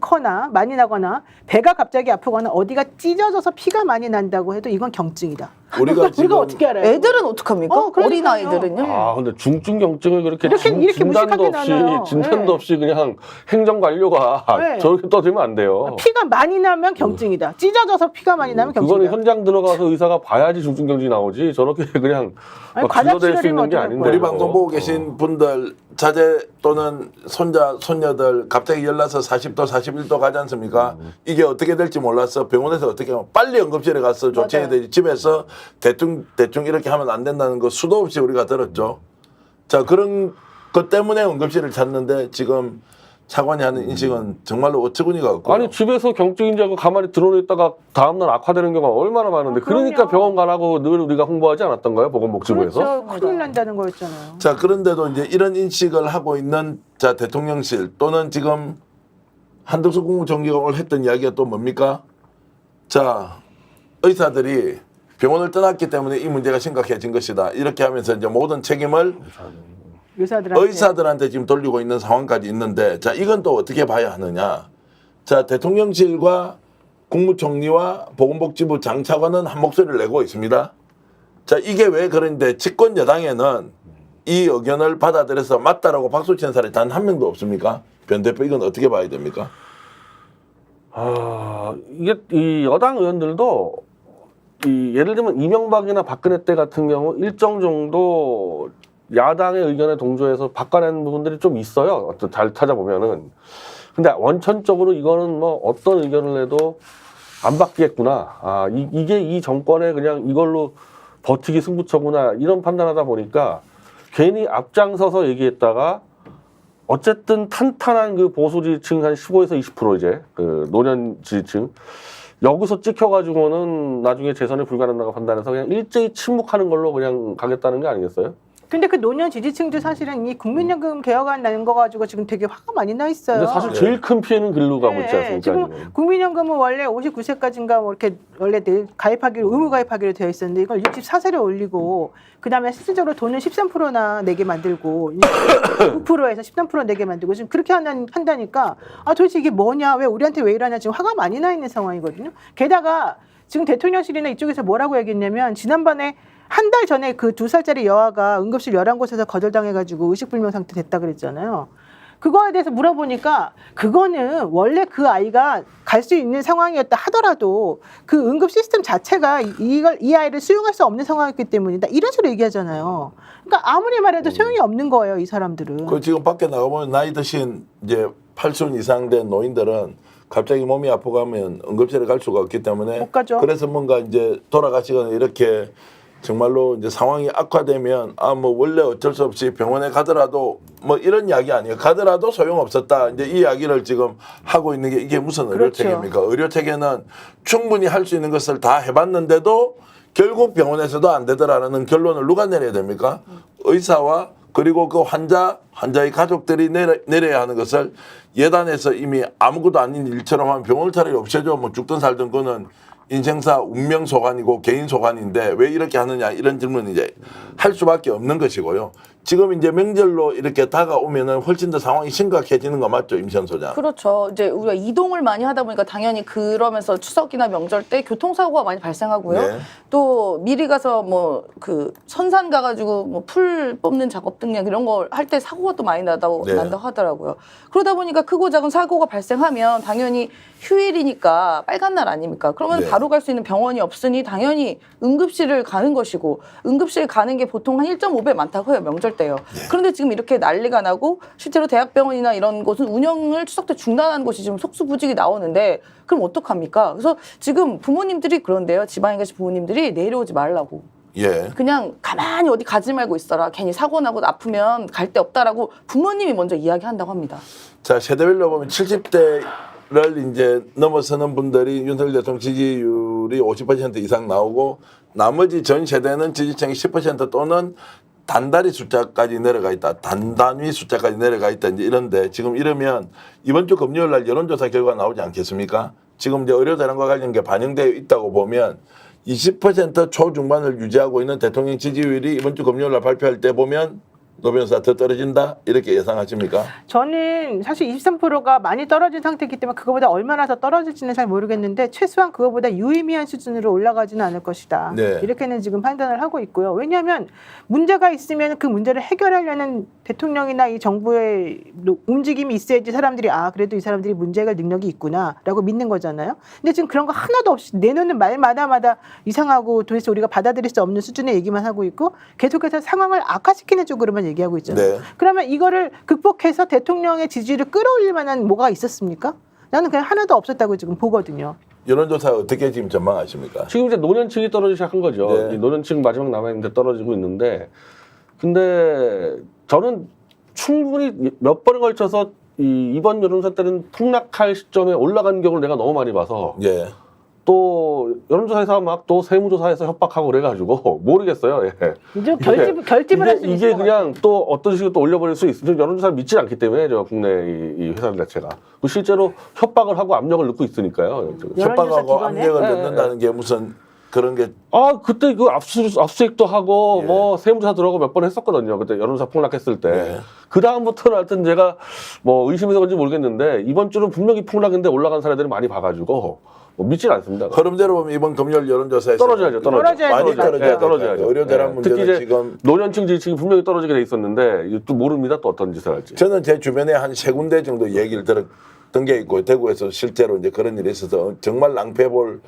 나거나 배가 갑자기 아프거나 어디가 찢어져서 피가 많이 난다고 해도 이건 경증이다. 우리가 지금 우리가 어떻게 알아요? 애들은 어떡합니까? 그러니까요. 어린 아이들은요? 아, 근데 중증 경증을 그렇게 이렇게 진단도 무식하게 없이 나눠요. 진단도 네. 없이 그냥 행정관료가 네. 저렇게 떠들면 안 돼요. 피가 많이 나면 경증이다. 찢어져서 피가 많이 나면 그거는 경증이다. 현장 들어가서 의사가 봐야지 중증 경증이 나오지 저렇게 그냥 아니, 막 과다 질러댈 수 치료를 있는 게 어떻게 아닌데. 우리 방송 보고 계신 분들 자제 또는 손자 손녀들 갑자기 열나서 40도 41도 가지 않습니까? 이게 어떻게 될지 몰라서 병원에서 어떻게 하면 빨리 응급실에 가서 조치해야 되지. 집에서 대충 이렇게 하면 안 된다는 거 수도 없이 우리가 들었죠. 자, 그런 것 때문에 응급실을 찾는데 지금 차관이 하는 인식은 정말로 어처구니가 없고. 아니 집에서 경증인 줄 알고 가만히 들어놓다가 다음날 악화되는 경우가 얼마나 많은데 그럼요. 그러니까 병원 가라고 늘 우리가 홍보하지 않았던가요? 보건복지부에서? 그렇죠. 큰일 난다는 거였잖아요. 자, 그런데도 이제 이런 인식을 하고 있는 자 대통령실 또는 지금 한덕수 국무총리가 했던 이야기가 또 뭡니까? 자, 의사들이 병원을 떠났기 때문에 이 문제가 심각해진 것이다. 이렇게 하면서 이제 모든 책임을 의사들한테 지금 돌리고 있는 상황까지 있는데, 자, 이건 또 어떻게 봐야 하느냐? 자, 대통령실과 국무총리와 보건복지부 장차관은 한 목소리를 내고 있습니다. 자, 이게 왜 그런데 집권 여당에는 이 의견을 받아들여서 맞다라고 박수 치는 사람이 단 한 명도 없습니까? 변 대표 이건 어떻게 봐야 됩니까? 아, 이게 이 여당 의원들도 예를 들면 이명박이나 박근혜 때 같은 경우 일정 정도 야당의 의견에 동조해서 바꿔낸 부분들이 좀 있어요. 잘 찾아보면은. 근데 원천적으로 이거는 뭐 어떤 의견을 내도 안 바뀌겠구나. 아, 이게 이 정권의 그냥 이걸로 버티기 승부처구나. 이런 판단하다 보니까 괜히 앞장서서 얘기했다가 어쨌든 탄탄한 그 보수 지지층 한 15에서 20% 이제 그 노년 지지층 여기서 찍혀가지고는 나중에 재선이 불가능하다고 판단해서 그냥 일제히 침묵하는 걸로 그냥 가겠다는 게 아니겠어요? 근데 그 노년 지지층도 사실은 이 국민연금 개혁안 난 거 가지고 지금 되게 화가 많이 나 있어요. 근데 사실 제일 큰 피해는 글로 가고 있지 않습니까? 지금 지금. 국민연금은 원래 59세까지인가 뭐 이렇게 원래 가입하기로 의무 가입하기로 되어 있었는데 이걸 64세로 올리고 그다음에 실질적으로 돈은 13%나 내게 만들고 9%에서 13% 내게 만들고 지금 그렇게 한다니까 아 도대체 이게 뭐냐 왜 우리한테 왜 이러냐 지금 화가 많이 나 있는 상황이거든요. 게다가 지금 대통령실이나 이쪽에서 뭐라고 얘기했냐면 지난번에 한 달 전에 그 2살짜리 여아가 응급실 11곳에서 거절당해가지고 의식불명 상태 됐다 그랬잖아요. 그거에 대해서 물어보니까 그거는 원래 그 아이가 갈 수 있는 상황이었다 하더라도 그 응급 시스템 자체가 이 아이를 수용할 수 없는 상황이었기 때문이다. 이런 식으로 얘기하잖아요. 그러니까 아무리 말해도 소용이 없는 거예요, 이 사람들은. 그 지금 밖에 나가보면 나이 드신 이제 80 이상 된 노인들은 갑자기 몸이 아프가면 응급실에 갈 수가 없기 때문에 못 가죠. 그래서 뭔가 이제 돌아가시거나 이렇게 정말로 이제 상황이 악화되면 아 뭐 원래 어쩔 수 없이 병원에 가더라도 뭐 이런 이야기 아니에요. 가더라도 소용없었다. 이제 이 이야기를 지금 하고 있는 게 이게 무슨 의료 그렇죠. 체계입니까? 의료 체계는 충분히 할 수 있는 것을 다 해봤는데도 결국 병원에서도 안 되더라는 결론을 누가 내려야 됩니까? 의사와 그리고 그 환자의 가족들이 내려야 하는 것을 예단해서 이미 아무것도 아닌 일처럼 하면 병원을 차라리 없애줘. 뭐 죽든 살든 그거는 인생사 운명 소관이고 개인 소관인데 왜 이렇게 하느냐 이런 질문을 이제 할 수밖에 없는 것이고요. 지금 이제 명절로 이렇게 다가오면은 훨씬 더 상황이 심각해지는 거 맞죠, 임시현 소장? 그렇죠. 이제 우리가 이동을 많이 하다 보니까 당연히 그러면서 추석이나 명절 때 교통사고가 많이 발생하고요. 네. 또 미리 가서 뭐 그 선산 가가지고 뭐 풀 뽑는 작업 등 이런 걸 할 때 사고가 또 많이 난다고 하더라고요. 그러다 보니까 크고 작은 사고가 발생하면 당연히 휴일이니까 빨간 날 아닙니까? 그러면 네. 바로 갈 수 있는 병원이 없으니 당연히 응급실을 가는 것이고 응급실 가는 게 보통 한 1.5배 많다고 해요. 명절 때요. 그런데 지금 이렇게 난리가 나고 실제로 대학병원이나 이런 곳은 운영을 추석 때 중단하는 곳이 지금 속수무직이 나오는데 그럼 어떡합니까? 그래서 지금 부모님들이 그런데요. 지방에 계신 부모님들이 내려오지 말라고. 예. 그냥 가만히 어디 가지 말고 있어라. 괜히 사고 나고 아프면 갈 데 없다라고 부모님이 먼저 이야기한다고 합니다. 자, 세대별로 보면 70대를 이제 넘어서는 분들이 윤석열 대통령 지지율이 50% 이상 나오고 나머지 전 세대는 지지층이 10% 또는 단다리 숫자까지 내려가 있다. 단단위 숫자까지 내려가 있다. 이제 이런데 지금 이러면 이번 주 금요일 날 여론조사 결과 나오지 않겠습니까? 지금 이제 의료대란과 관련 게 반영되어 있다고 보면 20% 초중반을 유지하고 있는 대통령 지지율이 이번 주 금요일 날 발표할 때 보면 노 변호사 더 떨어진다 이렇게 예상하십니까? 저는 사실 23%가 많이 떨어진 상태이기 때문에 그거보다 얼마나 더 떨어질지는 잘 모르겠는데 최소한 그거보다 유의미한 수준으로 올라가지는 않을 것이다. 네. 이렇게는 지금 판단을 하고 있고요. 왜냐하면 문제가 있으면 그 문제를 해결하려는 대통령이나 이 정부의 움직임이 있어야지 사람들이 아 그래도 이 사람들이 문제가 능력이 있구나라고 믿는 거잖아요. 근데 지금 그런 거 하나도 없이 내놓는 말마다 이상하고 도대체 우리가 받아들일 수 없는 수준의 얘기만 하고 있고 계속해서 상황을 악화시키는 쪽으로만 얘기하고 있잖아요. 네. 그러면 이거를 극복해서 대통령의 지지를 끌어올릴 만한 뭐가 있었습니까? 나는 그냥 하나도 없었다고 지금 보거든요. 여론조사 어떻게 지금 전망하십니까? 지금 이제 노년층이 떨어지기 시작한 거죠. 네. 이 노년층 마지막 남아있는데 떨어지고 있는데, 근데 저는 충분히 몇 번에 걸쳐서 이번 여론조사 때는 폭락할 시점에 올라간 경우를 내가 너무 많이 봐서 예. 또 여론조사에서 막 또 세무조사에서 협박하고 그래가지고 모르겠어요. 예. 이제 결집을 할 수 있을 이게 것 그냥 또 어떤 식으로 또 올려버릴 수 있어요. 여론조사를 믿지 않기 때문에 저 국내 이 회사들 자체가 실제로 협박을 하고 압력을 넣고 있으니까요. 여론조사 협박하고 기관에? 압력을 네, 넣는다는 게 무슨 그런 게 아 그때 그 압수수색도 하고 예. 뭐 세무조사 들어가고 몇 번 했었거든요. 그때 여론조사 폭락했을 때. 네. 그 다음부터는 하여튼 제가 뭐 의심해서 그런지 모르겠는데 이번 주는 분명히 폭락인데 올라간 사례들을 많이 봐가지고 뭐 믿진 않습니다. 흐름대로 보면 이번 금요일 여론조사에서 떨어져야죠. 떨어져야죠. 많이 떨어져야 네, 떨어져야죠. 의료대란 네. 문제는 특히 이제 지금 노년층 지지층이 분명히 떨어지게 돼 있었는데 이거 또 모릅니다. 또 어떤 짓을 할지. 저는 제 주변에 한 세 군데 정도 얘기를 들었던 게 있고 대구에서 실제로 이제 그런 일이 있어서 정말 낭패볼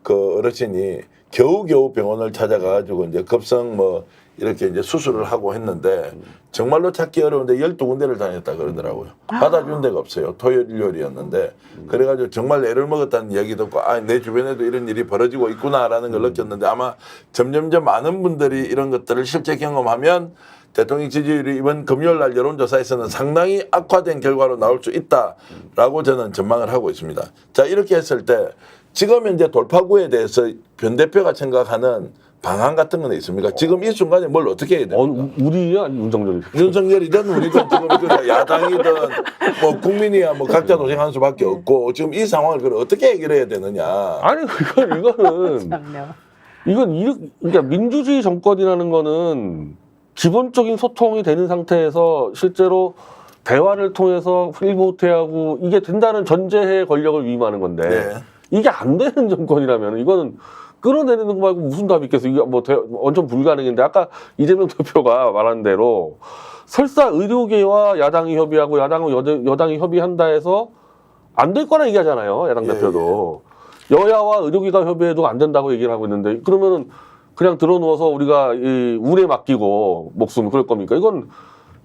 그 어르신이 겨우겨우 병원을 찾아가가지고 이제 급성 뭐 이렇게 이제 수술을 하고 했는데 정말로 찾기 어려운데 12군데를 다녔다 그러더라고요. 받아준 데가 없어요. 토요일, 일요일이었는데 그래가지고 정말 애를 먹었다는 얘기 듣고 아, 내 주변에도 이런 일이 벌어지고 있구나라는 걸 느꼈는데 아마 점점점 많은 분들이 이런 것들을 실제 경험하면 대통령 지지율이 이번 금요일 날 여론조사에서는 상당히 악화된 결과로 나올 수 있다라고 저는 전망을 하고 있습니다. 자, 이렇게 했을 때 지금 현재 돌파구에 대해서 변 대표가 생각하는 방안 같은 건 있습니까? 지금 이 순간에 뭘 어떻게 해야 됩니까? 우리야 아니 윤석열이. 윤석열이든 우리든 지금 그 야당이든 뭐 국민이야 뭐 각자 도생하는 수밖에 없고 지금 이 상황을 그럼 어떻게 해결해야 되느냐? 아니 이거는 참요. 그러니까 민주주의 정권이라는 거는 기본적인 소통이 되는 상태에서 실제로 대화를 통해서 일부 후퇴하고 이게 된다는 전제의 권력을 위임하는 건데 네. 이게 안 되는 정권이라면 이거는 끌어내리는 거 말고 무슨 답이 있겠어요? 이게 뭐 완전 불가능인데 아까 이재명 대표가 말한 대로 설사 의료계와 야당이 협의하고 여당이 협의한다 해서 안 될 거라 얘기하잖아요. 야당 예, 대표도. 여야와 의료계가 협의해도 안 된다고 얘기를 하고 있는데 그러면은 그냥 들어누워서 우리가 이 운에 맡기고 목숨 그럴 겁니까? 이건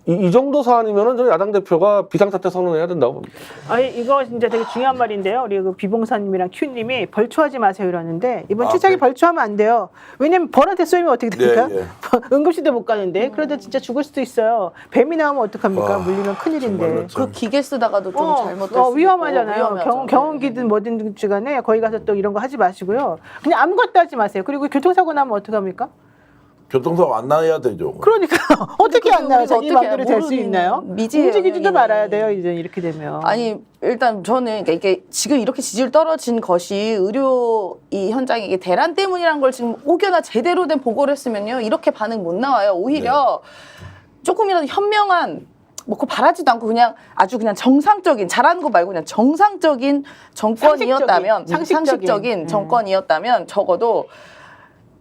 이 정도 사안이면은 저 야당 대표가 비상사태 선언해야 된다고 봅니다. 아니 이거 진짜 되게 중요한 말인데요. 우리 그 비봉사님이랑 큐님이 벌초하지 마세요 이러는데 이번 아, 출장이 그래? 벌초하면 안 돼요. 왜냐면 벌한테 쏘이면 어떻게 됩니까? 네, 예. 응급실도 못 가는데 그러다 진짜 죽을 수도 있어요. 뱀이 나오면 어떡합니까? 와, 물리면 큰일인데. 정말로 참. 그 기계 쓰다가도 좀 잘못될 수도 위험하잖아요. 있고 위험하죠. 경운기든 뭐든 주간에 거기 가서 또 이런 거 하지 마시고요. 그냥 아무것도 하지 마세요. 그리고 교통사고 나면 어떡합니까? 교통사고 안 나야 되죠. 그러니까 어떻게 안 나요? 우리가 자기 어떻게 마음대로 될 수 모르는 있나요? 미지의 움직이지도 영역이네. 말아야 돼요. 이제 이렇게 되면. 아니 일단 저는 그러니까 이게 지금 이렇게 지지율 떨어진 것이 의료 이 현장이 이게 대란 때문이란 걸 지금 혹여나 제대로 된 보고를 했으면요 이렇게 반응 못 나와요. 오히려 조금이라도 현명한 뭐 그거 바라지도 않고 그냥 아주 그냥 정상적인 잘하는 거 말고 그냥 정상적인 정권이었다면 상식적인 정권이었다면 적어도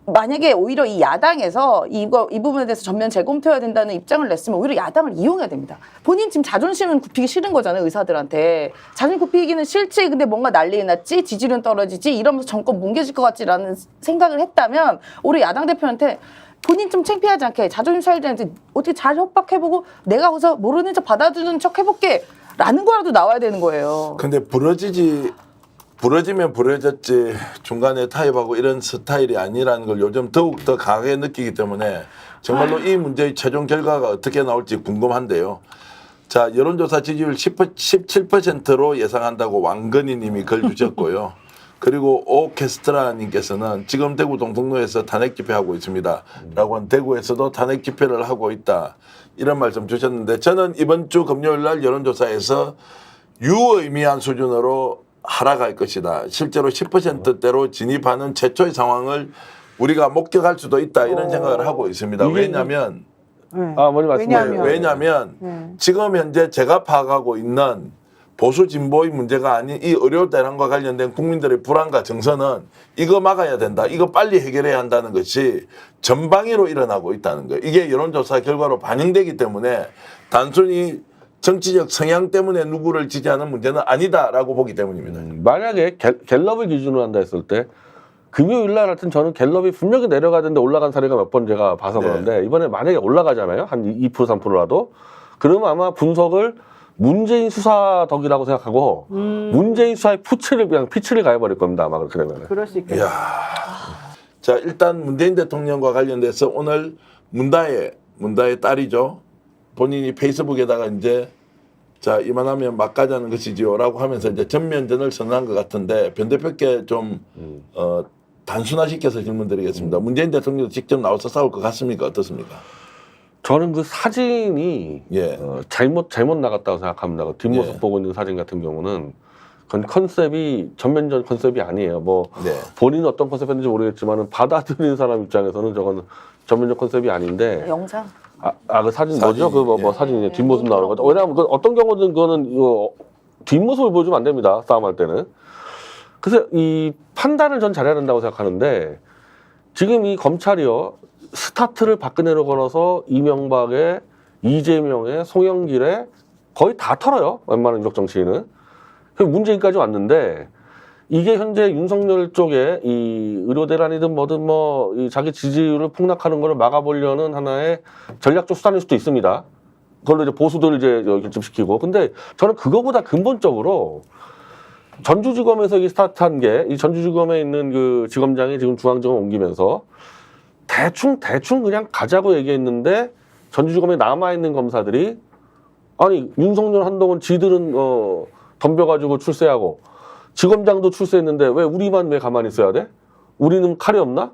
만약에 오히려 이 야당에서 이 부분에 대해서 전면 재검토해야 된다는 입장을 냈으면 오히려 야당을 이용해야 됩니다. 본인 지금 자존심은 굽히기 싫은 거잖아요, 의사들한테. 자존심 굽히기는 싫지, 근데 뭔가 난리 났지, 지지율은 떨어지지, 이러면서 정권 뭉개질 것 같지라는 생각을 했다면 오히려 야당 대표한테 본인 좀 창피하지 않게 자존심 살리는데 어떻게 잘 협박해보고 내가 거기서 모르는 척 받아주는 척 해볼게 라는 거라도 나와야 되는 거예요. 근데 부러지면 부러졌지 중간에 타협하고 이런 스타일이 아니라는 걸 요즘 더욱 더 강하게 느끼기 때문에 정말로 이 문제의 최종 결과가 어떻게 나올지 궁금한데요. 자, 여론조사 지지율 17%로 예상한다고 왕건희 님이 글 주셨고요. 그리고 오케스트라님께서는 지금 대구 동성로에서 탄핵 집회하고 있습니다. 라고 한 대구에서도 탄핵 집회를 하고 있다. 이런 말씀 주셨는데 저는 이번 주 금요일 날 여론조사에서 유의미한 수준으로 하락할 것이다. 실제로 10%대로 진입하는 최초의 상황을 우리가 목격할 수도 있다. 이런 생각을 하고 있습니다. 이게 왜냐하면 네. 먼저 말씀해요. 왜냐하면 네. 지금 현재 제가 파악하고 있는 보수 진보의 문제가 아닌 이 의료 대란과 관련된 국민들의 불안과 정서는 이거 막아야 된다. 이거 빨리 해결해야 한다는 것이 전방위로 일어나고 있다는 거예요. 이게 여론조사 결과로 반영되기 때문에 단순히 정치적 성향 때문에 누구를 지지하는 문제는 아니다라고 보기 때문입니다. 만약에 갤럽을 기준으로 한다 했을 때 금요일 날 하여튼 저는 갤럽이 분명히 내려가던데 올라간 사례가 몇 번 제가 봐서 네. 그런데 이번에 만약에 올라가잖아요. 한 2% 3%라도 그러면 아마 분석을 문재인 수사 덕이라고 생각하고 문재인 수사의 피치를 가해버릴 겁니다. 아마 그렇게 되면. 그럴 수 있겠네요. 이야. 자, 일단 문재인 대통령과 관련돼서 오늘 문다의 딸이죠. 본인이 페이스북에다가 이제 자, 이만하면 막 가자는 것이지요라고 하면서 이제 전면전을 선언한 것 같은데 변 대표께 좀 단순화시켜서 질문드리겠습니다. 문재인 대통령도 직접 나와서 싸울 것 같습니까? 어떻습니까? 저는 그 사진이 예. 잘못 나갔다고 생각합니다. 그 뒷모습 예. 보고 있는 사진 같은 경우는 그건 컨셉이 전면전 컨셉이 아니에요. 뭐 네. 본인은 어떤 컨셉인지 모르겠지만은 받아들이는 사람 입장에서는 저거는 전면전 컨셉이 아닌데 영상. 그 사진 사진, 뭐죠? 그 뭐 예. 사진이 뒷모습 나오는 거. 왜냐하면 그 어떤 경우는 그거는 이거 뒷모습을 보여주면 안 됩니다. 싸움할 때는. 그래서 이 판단을 전 잘해야 된다고 생각하는데 지금 이 검찰이요 스타트를 박근혜로 걸어서 이명박에 이재명에 송영길에 거의 다 털어요. 웬만한 유력 정치인은. 문재인까지 왔는데 이게 현재 윤석열 쪽에 이 의료 대란이든 뭐든 뭐 이 자기 지지율을 폭락하는 거를 막아보려는 하나의 전략적 수단일 수도 있습니다. 그걸로 이제 보수들 이제 결집시키고. 근데 저는 그거보다 근본적으로 전주지검에서 이 스타트한 게 이 전주지검에 있는 그 지검장이 지금 중앙지검 옮기면서 대충 그냥 가자고 얘기했는데 전주지검에 남아있는 검사들이 아니 윤석열 한동훈 지들은 덤벼가지고 출세하고 지검장도 출세했는데 왜 우리만 왜 가만히 있어야 돼? 우리는 칼이 없나?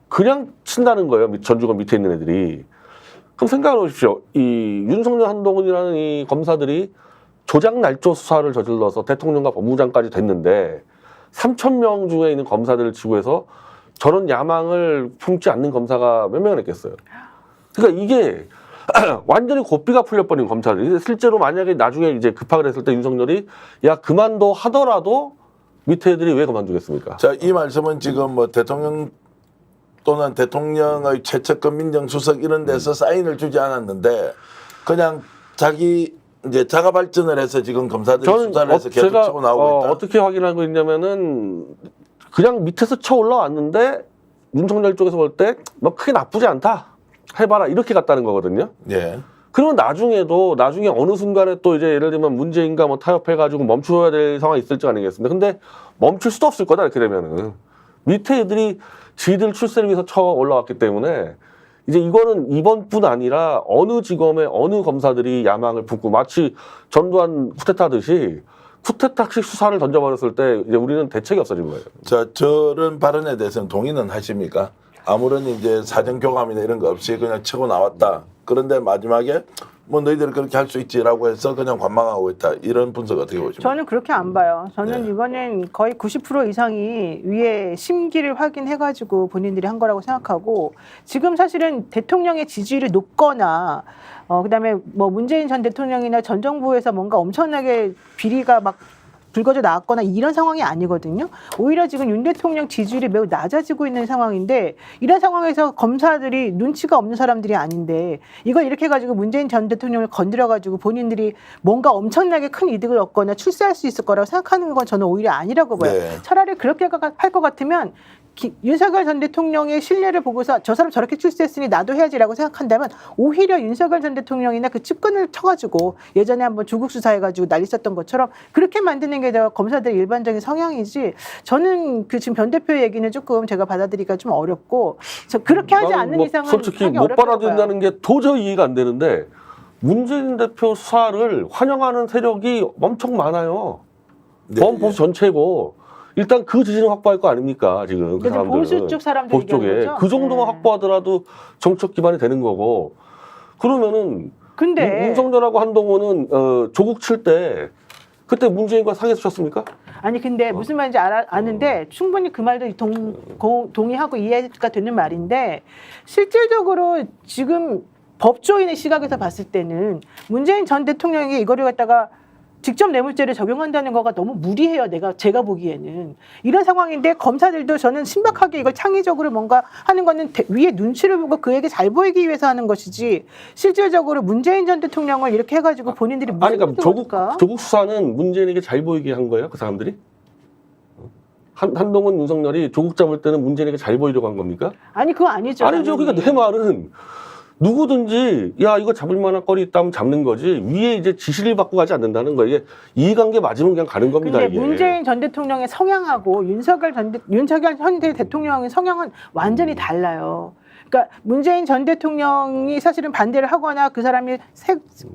그냥 친다는 거예요. 전주검 밑에 있는 애들이. 그럼 생각해 보십시오. 이 윤석열 한동훈이라는 이 검사들이 조작 날조 수사를 저질러서 대통령과 법무장까지 됐는데 3,000명 중에 있는 검사들을 치고 해서 저런 야망을 품지 않는 검사가 몇 명이나 있겠어요. 그러니까 이게 완전히 고삐가 풀려버린 검찰이 실제로 만약에 나중에 이제 급하게 됐을 때 윤석열이 야 그만둬 하더라도 밑에 애들이 왜 그만두겠습니까? 자, 이 말씀은 지금 뭐 대통령 또는 대통령의 최측근 민정수석 이런 데서 사인을 주지 않았는데 그냥 자기 이제 자가 발전을 해서 지금 검사들이 수사를 해서 계속 제가 치고 나오고 있다. 어떻게 확인하고 있냐면은 그냥 밑에서 쳐 올라왔는데 윤석열 쪽에서 볼 때 뭐 크게 나쁘지 않다 해봐라 이렇게 갔다는 거거든요. 예. 그러면 나중에 어느 순간에 또 이제 예를 들면 문재인과 뭐 타협해가지고 멈춰야 될 상황이 있을 줄 아니겠습니까? 근데 멈출 수도 없을 거다 이렇게 되면은 밑에 애들이 지들 출세를 위해서 쳐 올라왔기 때문에 이제 이거는 이번뿐 아니라 어느 지검의 어느 검사들이 야망을 품고 마치 전두환 쿠데타듯이 쿠데타식 수사를 던져버렸을 때 이제 우리는 대책이 없어진 거예요. 자, 저런 발언에 대해서는 동의는 하십니까? 아무런 이제 사전 교감이나 이런 거 없이 그냥 치고 나왔다. 그런데 마지막에 뭐 너희들이 그렇게 할 수 있지라고 해서 그냥 관망하고 있다. 이런 분석 어떻게 보십니까? 저는 그렇게 안 봐요. 저는 네. 이거는 거의 90% 이상이 위에 심기를 확인해가지고 본인들이 한 거라고 생각하고 지금 사실은 대통령의 지지율이 높거나 그다음에 뭐 문재인 전 대통령이나 전 정부에서 뭔가 엄청나게 비리가 막 불거져 나왔거나 이런 상황이 아니거든요. 오히려 지금 윤 대통령 지지율이 매우 낮아지고 있는 상황인데 이런 상황에서 검사들이 눈치가 없는 사람들이 아닌데 이걸 이렇게 해가지고 문재인 전 대통령을 건드려가지고 본인들이 뭔가 엄청나게 큰 이득을 얻거나 출세할 수 있을 거라고 생각하는 건 저는 오히려 아니라고 봐요. 네. 차라리 그렇게 할 것 같으면 윤석열 전 대통령의 신뢰를 보고서 저 사람 저렇게 출세했으니 나도 해야지라고 생각한다면 오히려 윤석열 전 대통령이나 그 측근을 쳐가지고 예전에 한번 조국 수사해가지고 난리 썼던 것처럼 그렇게 만드는 게 검사들의 일반적인 성향이지 저는 그 지금 변 대표의 얘기는 조금 제가 받아들이기가 좀 어렵고 그렇게 하지 나는 않는 뭐 이상은 솔직히 하기 못 어렵다고 받아들인다는 게 도저히 이해가 안 되는데 문재인 대표 수사를 환영하는 세력이 엄청 많아요. 네, 보수 전체고 일단 그 지지는 확보할 거 아닙니까 지금 그 근데 사람들은. 보수 쪽 사람들 보수 쪽에 얘기하는 거죠? 그 정도만 네. 확보하더라도 정책 기반이 되는 거고 그러면은 근데 윤석열하고 한동훈은 조국 칠 때 그때 문재인과 상에서 쳤습니까? 아니 근데 무슨 말인지 아는데 충분히 그 말도 동의하고 이해가 되는 말인데 실질적으로 지금 법조인의 시각에서 봤을 때는 문재인 전 대통령에게 이거를 갖다가 직접 뇌물죄를 적용한다는 거가 너무 무리해요. 제가 보기에는 이런 상황인데 검사들도 저는 신박하게 이걸 창의적으로 뭔가 하는 거는 위에 눈치를 보고 그에게 잘 보이기 위해서 하는 것이지 실질적으로 문재인 전 대통령을 이렇게 해가지고 본인들이 무슨 아니 그러니까 뜻일까? 조국 수사는 문재인에게 잘 보이게 한 거예요 그 사람들이? 한동훈 윤석열이 조국 잡을 때는 문재인에게 잘 보이려고 한 겁니까? 아니 그거 아니죠. 아니죠. 그러니까 내 말은 누구든지 야 이거 잡을 만한 거리 있다면 잡는 거지 위에 이제 지시를 받고 가지 않는다는 거예요. 이게 이해관계 맞으면 그냥 가는 겁니다. 근데 이게. 문재인 전 대통령의 성향하고 윤석열 현 대통령의 성향은 완전히 달라요. 그러니까 문재인 전 대통령이 사실은 반대를 하거나 그 사람이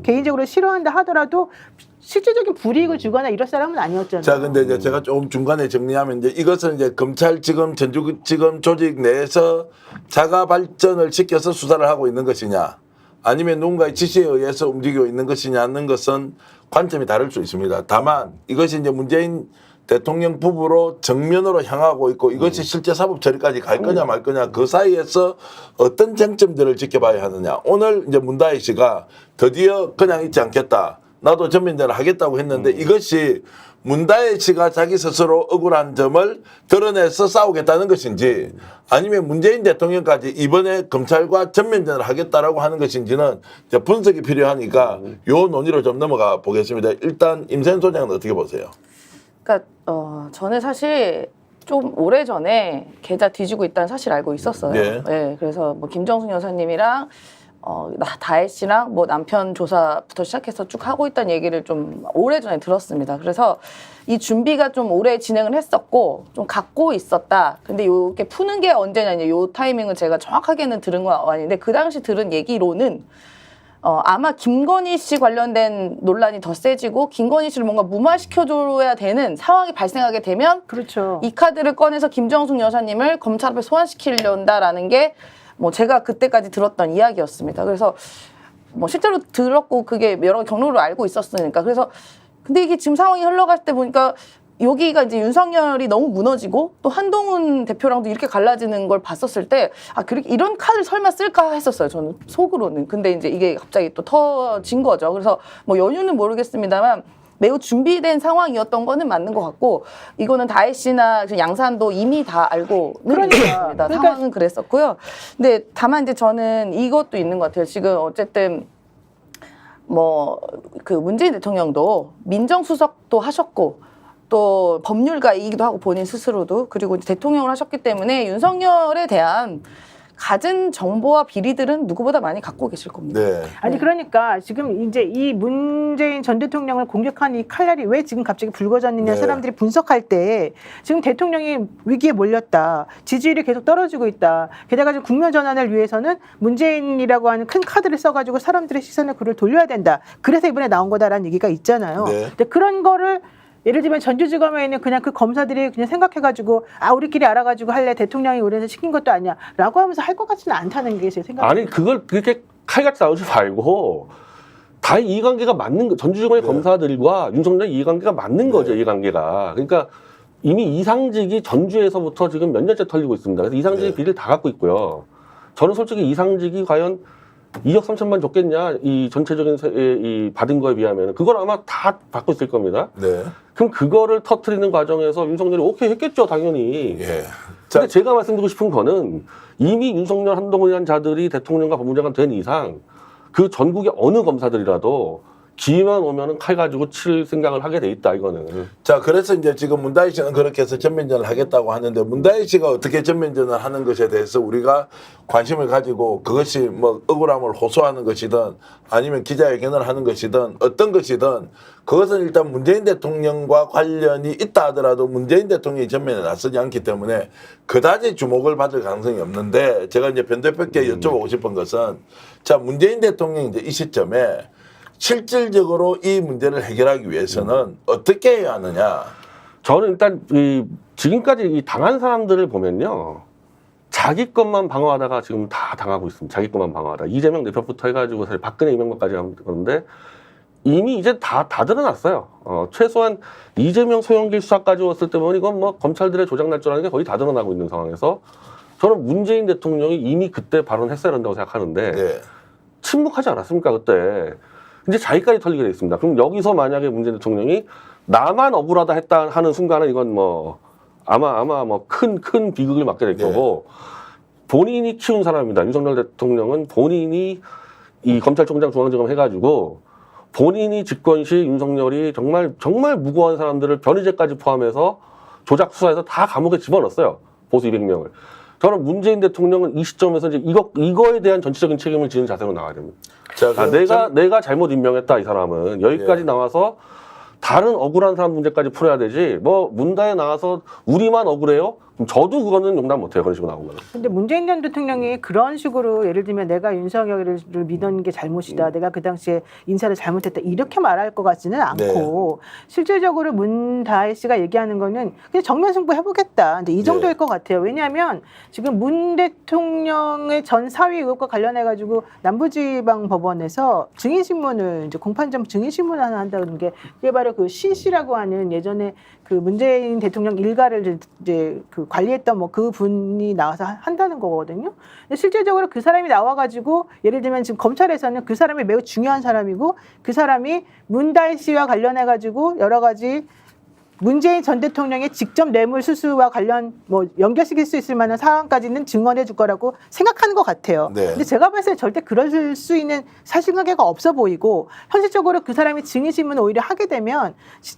개인적으로 싫어한다 하더라도 실질적인 불이익을 주거나 이럴 사람은 아니었잖아요. 자, 근데 이제 제가 조금 중간에 정리하면 이제 이것은 이제 검찰지검 전주지검 조직 내에서 자가 발전을 시켜서 수사를 하고 있는 것이냐, 아니면 누군가의 지시에 의해서 움직이고 있는 것이냐는 것은 관점이 다를 수 있습니다. 다만 이것이 이제 문재인 대통령 부부로 정면으로 향하고 있고 이것이 실제 사법 처리까지 갈 거냐 말 거냐 그 사이에서 어떤 쟁점들을 지켜봐야 하느냐. 오늘 이제 문다희 씨가 드디어 그냥 있지 않겠다. 나도 전면전을 하겠다고 했는데 이것이 문다혜 씨가 자기 스스로 억울한 점을 드러내서 싸우겠다는 것인지 아니면 문재인 대통령까지 이번에 검찰과 전면전을 하겠다라고 하는 것인지는 이제 분석이 필요하니까 요 논의로 좀 넘어가 보겠습니다. 일단 임세현 소장은 어떻게 보세요? 그러니까 저는 사실 좀 오래 전에 계좌 뒤지고 있다는 사실 알고 있었어요. 네. 네, 그래서 뭐 김정숙 여사님이랑 다혜 씨랑 뭐 남편 조사부터 시작해서 쭉 하고 있다는 얘기를 좀 오래 전에 들었습니다. 그래서 이 준비가 좀 오래 진행을 했었고 좀 갖고 있었다. 근데 요게 푸는 게 언제냐, 요 타이밍은 제가 정확하게는 들은 건 아닌데 그 당시 들은 얘기로는 아마 김건희 씨 관련된 논란이 더 세지고 김건희 씨를 뭔가 무마시켜줘야 되는 상황이 발생하게 되면 그렇죠. 이 카드를 꺼내서 김정숙 여사님을 검찰 앞에 소환시키려다라는 게 뭐 제가 그때까지 들었던 이야기였습니다. 그래서 뭐 실제로 들었고 그게 여러 경로를 알고 있었으니까. 그래서 근데 이게 지금 상황이 흘러갈 때 보니까 여기가 이제 윤석열이 너무 무너지고 또 한동훈 대표랑도 이렇게 갈라지는 걸 봤었을 때 그렇게 이런 카드를 설마 쓸까 했었어요. 저는 속으로는. 근데 이제 이게 갑자기 또 터진 거죠. 그래서 뭐 연유는 모르겠습니다만 매우 준비된 상황이었던 거는 맞는 것 같고 이거는 다혜 씨나 양산도 이미 다 알고는 있습니다. 상황은 그랬었고요. 근데 다만 이제 저는 이것도 있는 것 같아요. 지금 어쨌든 뭐 그 문재인 대통령도 민정수석도 하셨고 또 법률가이기도 하고 본인 스스로도 그리고 이제 대통령을 하셨기 때문에 윤석열에 대한 갖은 정보와 비리들은 누구보다 많이 갖고 계실 겁니다. 네. 아니 그러니까 지금 이제 이 문재인 전 대통령을 공격한 이 칼날이 왜 지금 갑자기 붉어졌느냐 네. 사람들이 분석할 때 지금 대통령이 위기에 몰렸다. 지지율이 계속 떨어지고 있다. 게다가 지금 국면 전환을 위해서는 문재인이라고 하는 큰 카드를 써가지고 사람들의 시선을 그를 돌려야 된다. 그래서 이번에 나온 거다라는 얘기가 있잖아요. 네. 근데 그런 거를 예를 들면 전주지검에 있는 그냥 그 검사들이 그냥 생각해가지고 우리끼리 알아가지고 할래 대통령이 우리한테 시킨 것도 아니야 라고 하면서 할 것 같지는 않다는 게 제 생각입니다. 아니 그걸 그렇게 칼같이 나오지 말고 다 이해관계가 맞는 거. 전주지검의 네. 검사들과 윤석열 이해관계가 맞는 거죠. 이해관계가. 그러니까 이미 이상직이 전주에서부터 지금 몇 년째 털리고 있습니다. 그래서 이상직이 네. 비리를 다 갖고 있고요. 저는 솔직히 이상직이 과연 2억 3천만 줬겠냐 이 전체적인 이 받은 거에 비하면 그걸 아마 다 받고 있을 겁니다. 네. 그럼 그거를 터트리는 과정에서 윤석열이 오케이 했겠죠 당연히. 예. 근데 제가 말씀드리고 싶은 거는 이미 윤석열 한동훈이라는 자들이 대통령과 법무장관 된 이상 그 전국의 어느 검사들이라도 기회만 오면은 칼 가지고 칠 생각을 하게 돼 있다 이거는. 자, 그래서 이제 지금 문다희 씨는 그렇게 해서 전면전을 하겠다고 하는데 문다희 씨가 어떻게 전면전을 하는 것에 대해서 우리가 관심을 가지고 그것이 뭐 억울함을 호소하는 것이든 아니면 기자회견을 하는 것이든 어떤 것이든 그것은 일단 문재인 대통령과 관련이 있다 하더라도 문재인 대통령이 전면에 나서지 않기 때문에 그다지 주목을 받을 가능성이 없는데 제가 이제 변 대표께 여쭤보고 싶은 것은 자, 문재인 대통령이 이제 이 시점에 실질적으로 이 문제를 해결하기 위해서는 어떻게 해야 하느냐. 저는 일단 지금까지 이 당한 사람들을 보면요. 자기 것만 방어하다가 지금 다 당하고 있습니다. 자기 것만 방어하다. 이재명 대표부터 해가지고 사실 박근혜 이명박까지 하는 건데 이미 이제 다 드러났어요. 최소한 이재명 소형길 수사까지 왔을 때 보면 이건 뭐 검찰들의 조작날 줄 아는 게 거의 다 드러나고 있는 상황에서 저는 문재인 대통령이 이미 그때 발언했어야 한다고 생각하는데 네. 침묵하지 않았습니까 그때. 이제 자기까지 털리게 돼 있습니다. 그럼 여기서 만약에 문재인 대통령이 나만 억울하다 했다 하는 순간은 이건 뭐 아마 뭐 큰 비극을 맞게 될 거고 본인이 키운 사람입니다. 윤석열 대통령은 본인이 이 검찰총장 중앙지검 해가지고 본인이 집권 시 윤석열이 정말 무고한 사람들을 변희재까지 포함해서 조작 수사해서 다 감옥에 집어넣었어요. 보수 200명을. 저는 문재인 대통령은 이 시점에서 이제 이거에 대한 전체적인 책임을 지는 자세로 나와야 됩니다. 자, 내가 잘못 임명했다 이 사람은 여기까지 나와서 다른 억울한 사람 문제까지 풀어야 되지 뭐 문다에 나와서 우리만 억울해요? 그럼 저도 그거는 용납 못해요. 그런 식으로 나오면. 근데 문재인 전 대통령이 그런 식으로 예를 들면 내가 윤석열을 믿은 게 잘못이다. 내가 그 당시에 인사를 잘못했다. 이렇게 말할 것 같지는 않고 실질적으로 문다혜 씨가 얘기하는 거는 그냥 정면 승부 해보겠다. 근데 이 정도일 것 같아요. 왜냐하면 지금 문 대통령의 전 사위 의혹과 관련해가지고 남부지방 법원에서 증인신문을 이제 공판점 증인신문 하나 한다는 게 이게 바로 그 신 씨라고 하는 예전에 그 문재인 대통령 일가를 이제 그 관리했던 뭐 그 분이 나와서 한다는 거거든요. 근데 실질적으로 그 사람이 나와가지고 예를 들면 지금 검찰에서는 그 사람이 매우 중요한 사람이고 그 사람이 문다혜 씨와 관련해가지고 여러 가지 문재인 전 대통령의 직접 뇌물 수수와 관련 뭐 연결시킬 수 있을 만한 상황까지는 증언해 줄 거라고 생각하는 것 같아요. 네. 근데 제가 봤을 때 절대 그럴 수 있는 사실관계가 없어 보이고 현실적으로 그 사람이 증인신문을 오히려 하게 되면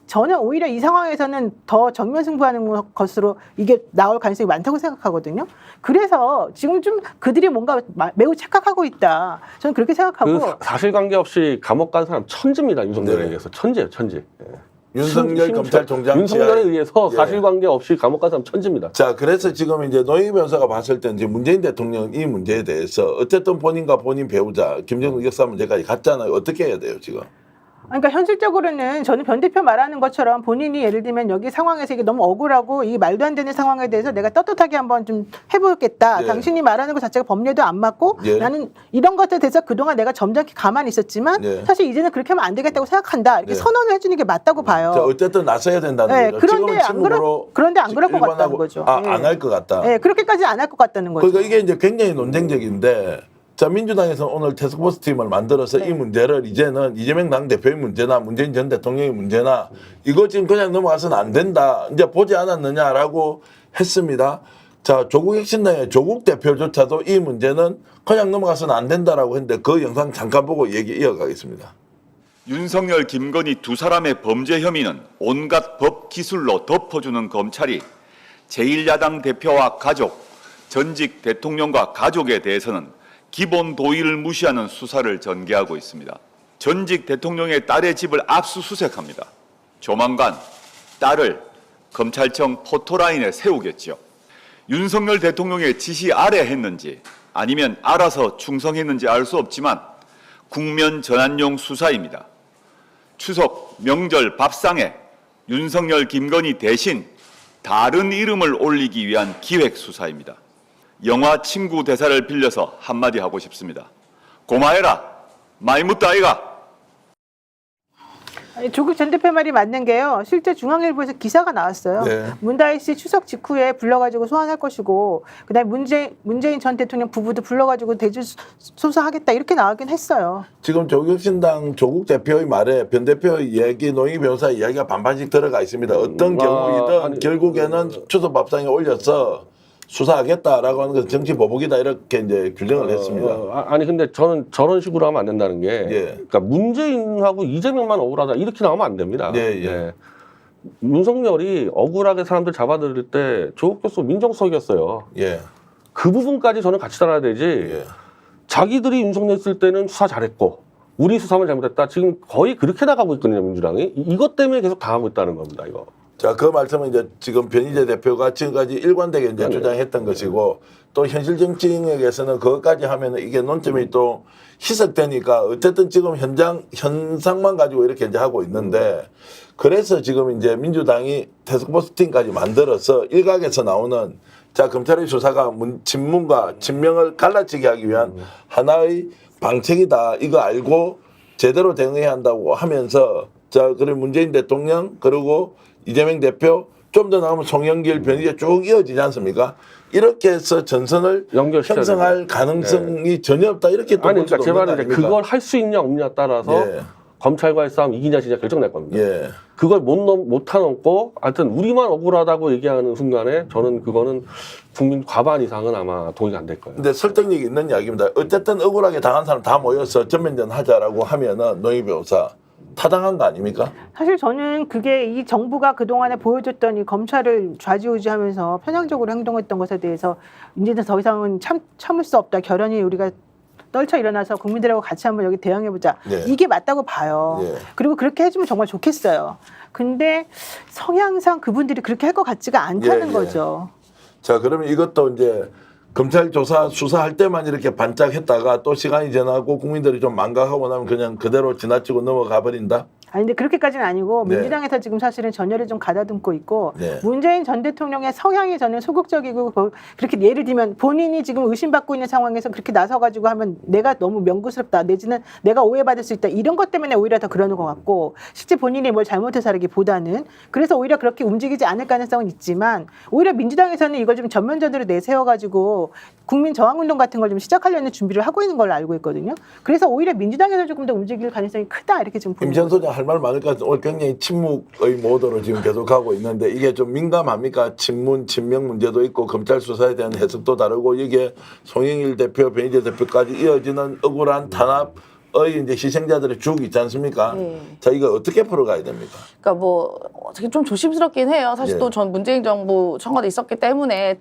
저는 오히려 이 상황에서는 더 정면 승부하는 것으로 이게 나올 가능성이 많다고 생각하거든요. 그래서 지금 좀 그들이 뭔가 매우 착각하고 있다. 저는 그렇게 생각하고 그 사실관계 없이 감옥 간 사람 천지입니다. 윤석열에 의해서 천지예요. 천지. 윤석열 검찰총장 윤석열에 의해서 예. 사실관계 없이 감옥 간 사람 천지입니다. 자, 그래서 지금 이제 노영희 변호사가 봤을 때 이제 문재인 대통령 이 문제에 대해서 어쨌든 본인과 본인 배우자 김정은 역사 문제까지 갔잖아요. 어떻게 해야 돼요, 지금? 그러니까 현실적으로는 저는 변 대표 말하는 것처럼 본인이 예를 들면 여기 상황에서 이게 너무 억울하고 이 말도 안 되는 상황에 대해서 내가 떳떳하게 한번 좀 해보겠다. 예. 당신이 말하는 것 자체가 법례도 안 맞고 예. 나는 이런 것에 대해서 그동안 내가 점잖게 가만히 있었지만 예. 사실 이제는 그렇게 하면 안 되겠다고 생각한다. 이렇게 예. 선언을 해주는 게 맞다고 봐요. 자, 어쨌든 나서야 된다는 네, 거죠. 그런데 지금은 안 그럴- 친구로 그런데 안 그럴 것 같다는 일반하고 거죠. 예. 안 할 것 같다. 네, 그렇게까지 안 할 것 같다는 거죠. 그러니까 이게 이제 굉장히 논쟁적인데 자, 민주당에서는 오늘 태스크포스 팀을 만들어서 이 문제를 이제는 이재명 당대표의 문제나 문재인 전 대통령의 문제나 이거 지금 그냥 넘어가서는 안 된다. 이제 보지 않았느냐라고 했습니다. 자, 조국 혁신당의 조국 대표조차도 이 문제는 그냥 넘어가서는 안 된다라고 했는데 그 영상 잠깐 보고 얘기 이어가겠습니다. 윤석열, 김건희 두 사람의 범죄 혐의는 온갖 법 기술로 덮어주는 검찰이 제1야당 대표와 가족, 전직 대통령과 가족에 대해서는 기본 도의를 무시하는 수사를 전개하고 있습니다. 전직 대통령의 딸의 집을 압수수색합니다. 조만간 딸을 검찰청 포토라인에 세우겠죠. 윤석열 대통령의 지시 아래 했는지 아니면 알아서 충성했는지 알 수 없지만 국면 전환용 수사입니다. 추석, 명절, 밥상에 윤석열, 김건희 대신 다른 이름을 올리기 위한 기획 수사입니다. 영화 친구 대사를 빌려서 한마디 하고 싶습니다. 고마해라. 많이 묻다 아이가. 아니, 조국 전 대표 말이 맞는 게요. 실제 중앙일보에서 기사가 나왔어요. 네. 문다혜 씨 추석 직후에 불러가지고 소환할 것이고, 그다음에 문재인 전 대통령 부부도 불러가지고 대주 수사하겠다 이렇게 나오긴 했어요. 지금 조국혁신당 조국 대표의 말에 변 대표의 이야기, 노영희 변호사 이야기가 반반씩 들어가 있습니다. 어떤 경우이든 아니, 결국에는 추석 밥상에 올려서 수사하겠다라고 하는 것은 정치 보복이다 이렇게 이제 규정을 했습니다. 아니 근데 저는 저런 식으로 하면 안 된다는 게 예. 그러니까 문재인하고 이재명만 억울하다 이렇게 나오면 안 됩니다. 예. 윤석열이 억울하게 사람들 잡아들일 때 조국 교수 민정수석이었어요. 예. 그 부분까지 저는 같이 따라야 되지. 예. 자기들이 윤석열 쓸 때는 수사 잘했고 우리 수사만 잘못했다. 지금 거의 그렇게 나가고 있거든요, 민주당이. 이것 때문에 계속 당하고 있다는 겁니다, 이거. 자, 그 말씀은 이제 지금 변희재 대표가 지금까지 일관되게 이제 주장했던 것이고 또 현실 정치인에게서는 그것까지 하면은 이게 논점이 또 희석되니까 어쨌든 지금 현상만 가지고 이렇게 이제 하고 있는데 그래서 지금 이제 민주당이 태스크포스 팀까지 만들어서 일각에서 나오는 자, 검찰의 수사가 친문과 친명을 갈라치게 하기 위한 하나의 방책이다. 이거 알고 제대로 대응해야 한다고 하면서 자, 그리고 문재인 대통령 그리고 이재명 대표 좀 더 나오면 송영길 변희재 쭉 이어지지 않습니까? 이렇게 해서 전선을 연결시켜야 형성할 되죠. 가능성이 전혀 없다. 이렇게 또 아니 볼 그러니까 수도 제 없는 말은 거 이제 아닙니까? 그걸 할 수 있냐 없느냐 따라서 예. 검찰과의 싸움 이기냐 지냐 결정날 겁니다. 예. 그걸 못 타넘고 하여튼 우리만 억울하다고 얘기하는 순간에 저는 그거는 국민 과반 이상은 아마 동의가 안 될 거예요. 근데 설득력이 있는 이야기입니다. 어쨌든 억울하게 당한 사람 다 모여서 전면전 하자라고 하면은 노희 변호사 타당한 거 아닙니까? 사실 저는 그게 이 정부가 그동안에 보여줬던 이 검찰을 좌지우지하면서 편향적으로 행동했던 것에 대해서 이제는 더 이상은 참을 수 없다. 결연히 우리가 떨쳐 일어나서 국민들하고 같이 한번 여기 대응해보자. 네. 이게 맞다고 봐요. 네. 그리고 그렇게 해주면 정말 좋겠어요. 근데 성향상 그분들이 그렇게 할 것 같지가 않다는 예, 예. 거죠. 자, 그러면 이것도 이제 검찰 조사 수사할 때만 이렇게 반짝했다가 또 시간이 지나고 국민들이 좀 망각하고 나면 그냥 그대로 지나치고 넘어가 버린다. 아니 근데 그렇게까지는 아니고 네. 민주당에서 지금 사실은 전열을 좀 가다듬고 있고 네. 문재인 전 대통령의 성향이 저는 소극적이고 그렇게 예를 들면 본인이 지금 의심받고 있는 상황에서 그렇게 나서가지고 하면 내가 너무 명구스럽다 내지는 내가 오해받을 수 있다 이런 것 때문에 오히려 더 그러는 것 같고 실제 본인이 뭘 잘못해서라기보다는 그래서 오히려 그렇게 움직이지 않을 가능성은 있지만 오히려 민주당에서는 이걸 좀 전면전으로 내세워가지고 국민 저항운동 같은 걸 좀 시작하려는 준비를 하고 있는 걸로 알고 있거든요. 그래서 오히려 민주당에서 조금 더 움직일 가능성이 크다 이렇게 지금 보는 임찬 거죠. 소장 할 말 많을 것 같은데 오늘 굉장히 침묵의 모드로 지금 계속하고 있는데 이게 좀 민감합니까? 친문, 친명 문제도 있고 검찰 수사에 대한 해석도 다르고 이게 송영길 대표, 변희재 대표까지 이어지는 억울한 탄압의 이제 희생자들의 죽이 있지 않습니까? 네. 자, 이거 어떻게 풀어가야 됩니까? 그러니까 뭐 어떻게 좀 조심스럽긴 해요. 사실 예. 또 전 문재인 정부 청와대 있었기 때문에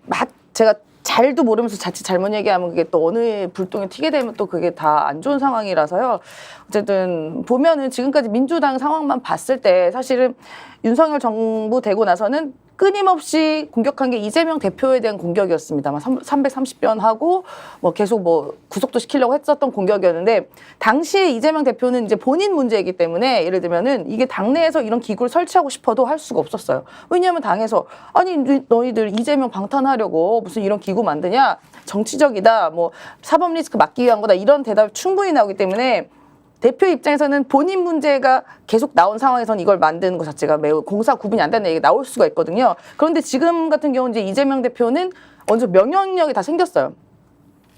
제가 잘도 모르면서 자칫 잘못 얘기하면 그게 또 어느 불똥이 튀게 되면 또 그게 다 안 좋은 상황이라서요. 어쨌든 보면은 지금까지 민주당 상황만 봤을 때 사실은 윤석열 정부 되고 나서는 끊임없이 공격한 게 이재명 대표에 대한 공격이었습니다. 330변 하고 뭐 계속 뭐 구속도 시키려고 했었던 공격이었는데 당시에 이재명 대표는 이제 본인 문제이기 때문에 예를 들면은 이게 당내에서 이런 기구를 설치하고 싶어도 할 수가 없었어요. 왜냐하면 당에서 아니 너희들 이재명 방탄하려고 무슨 이런 기구 만드냐 정치적이다 뭐 사법 리스크 막기 위한 거다 이런 대답이 충분히 나오기 때문에 대표 입장에서는 본인 문제가 계속 나온 상황에서는 이걸 만드는 것 자체가 매우 공사 구분이 안 되는 얘기가 나올 수가 있거든요. 그런데 지금 같은 경우는 이제 이재명 대표는 어느 정도 면역력이 다 생겼어요.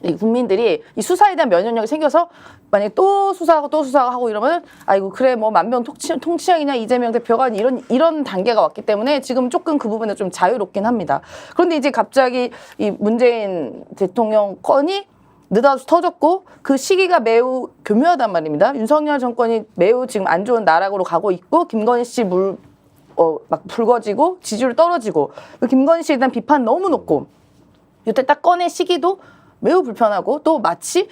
이 국민들이 이 수사에 대한 면역력이 생겨서 만약에 또 수사하고 이러면 아이고 그래 뭐 만병 통치약이냐 이재명 대표가 이런 단계가 왔기 때문에 지금 조금 그 부분에 좀 자유롭긴 합니다. 그런데 이제 갑자기 이 문재인 대통령 건이 느닷없이 터졌고 그 시기가 매우 교묘하단 말입니다. 윤석열 정권이 매우 지금 안 좋은 나락으로 가고 있고 김건희 씨 막 불거지고 지지율 떨어지고 김건희 씨에 대한 비판 너무 높고 이때 딱 꺼낸 시기도 매우 불편하고 또 마치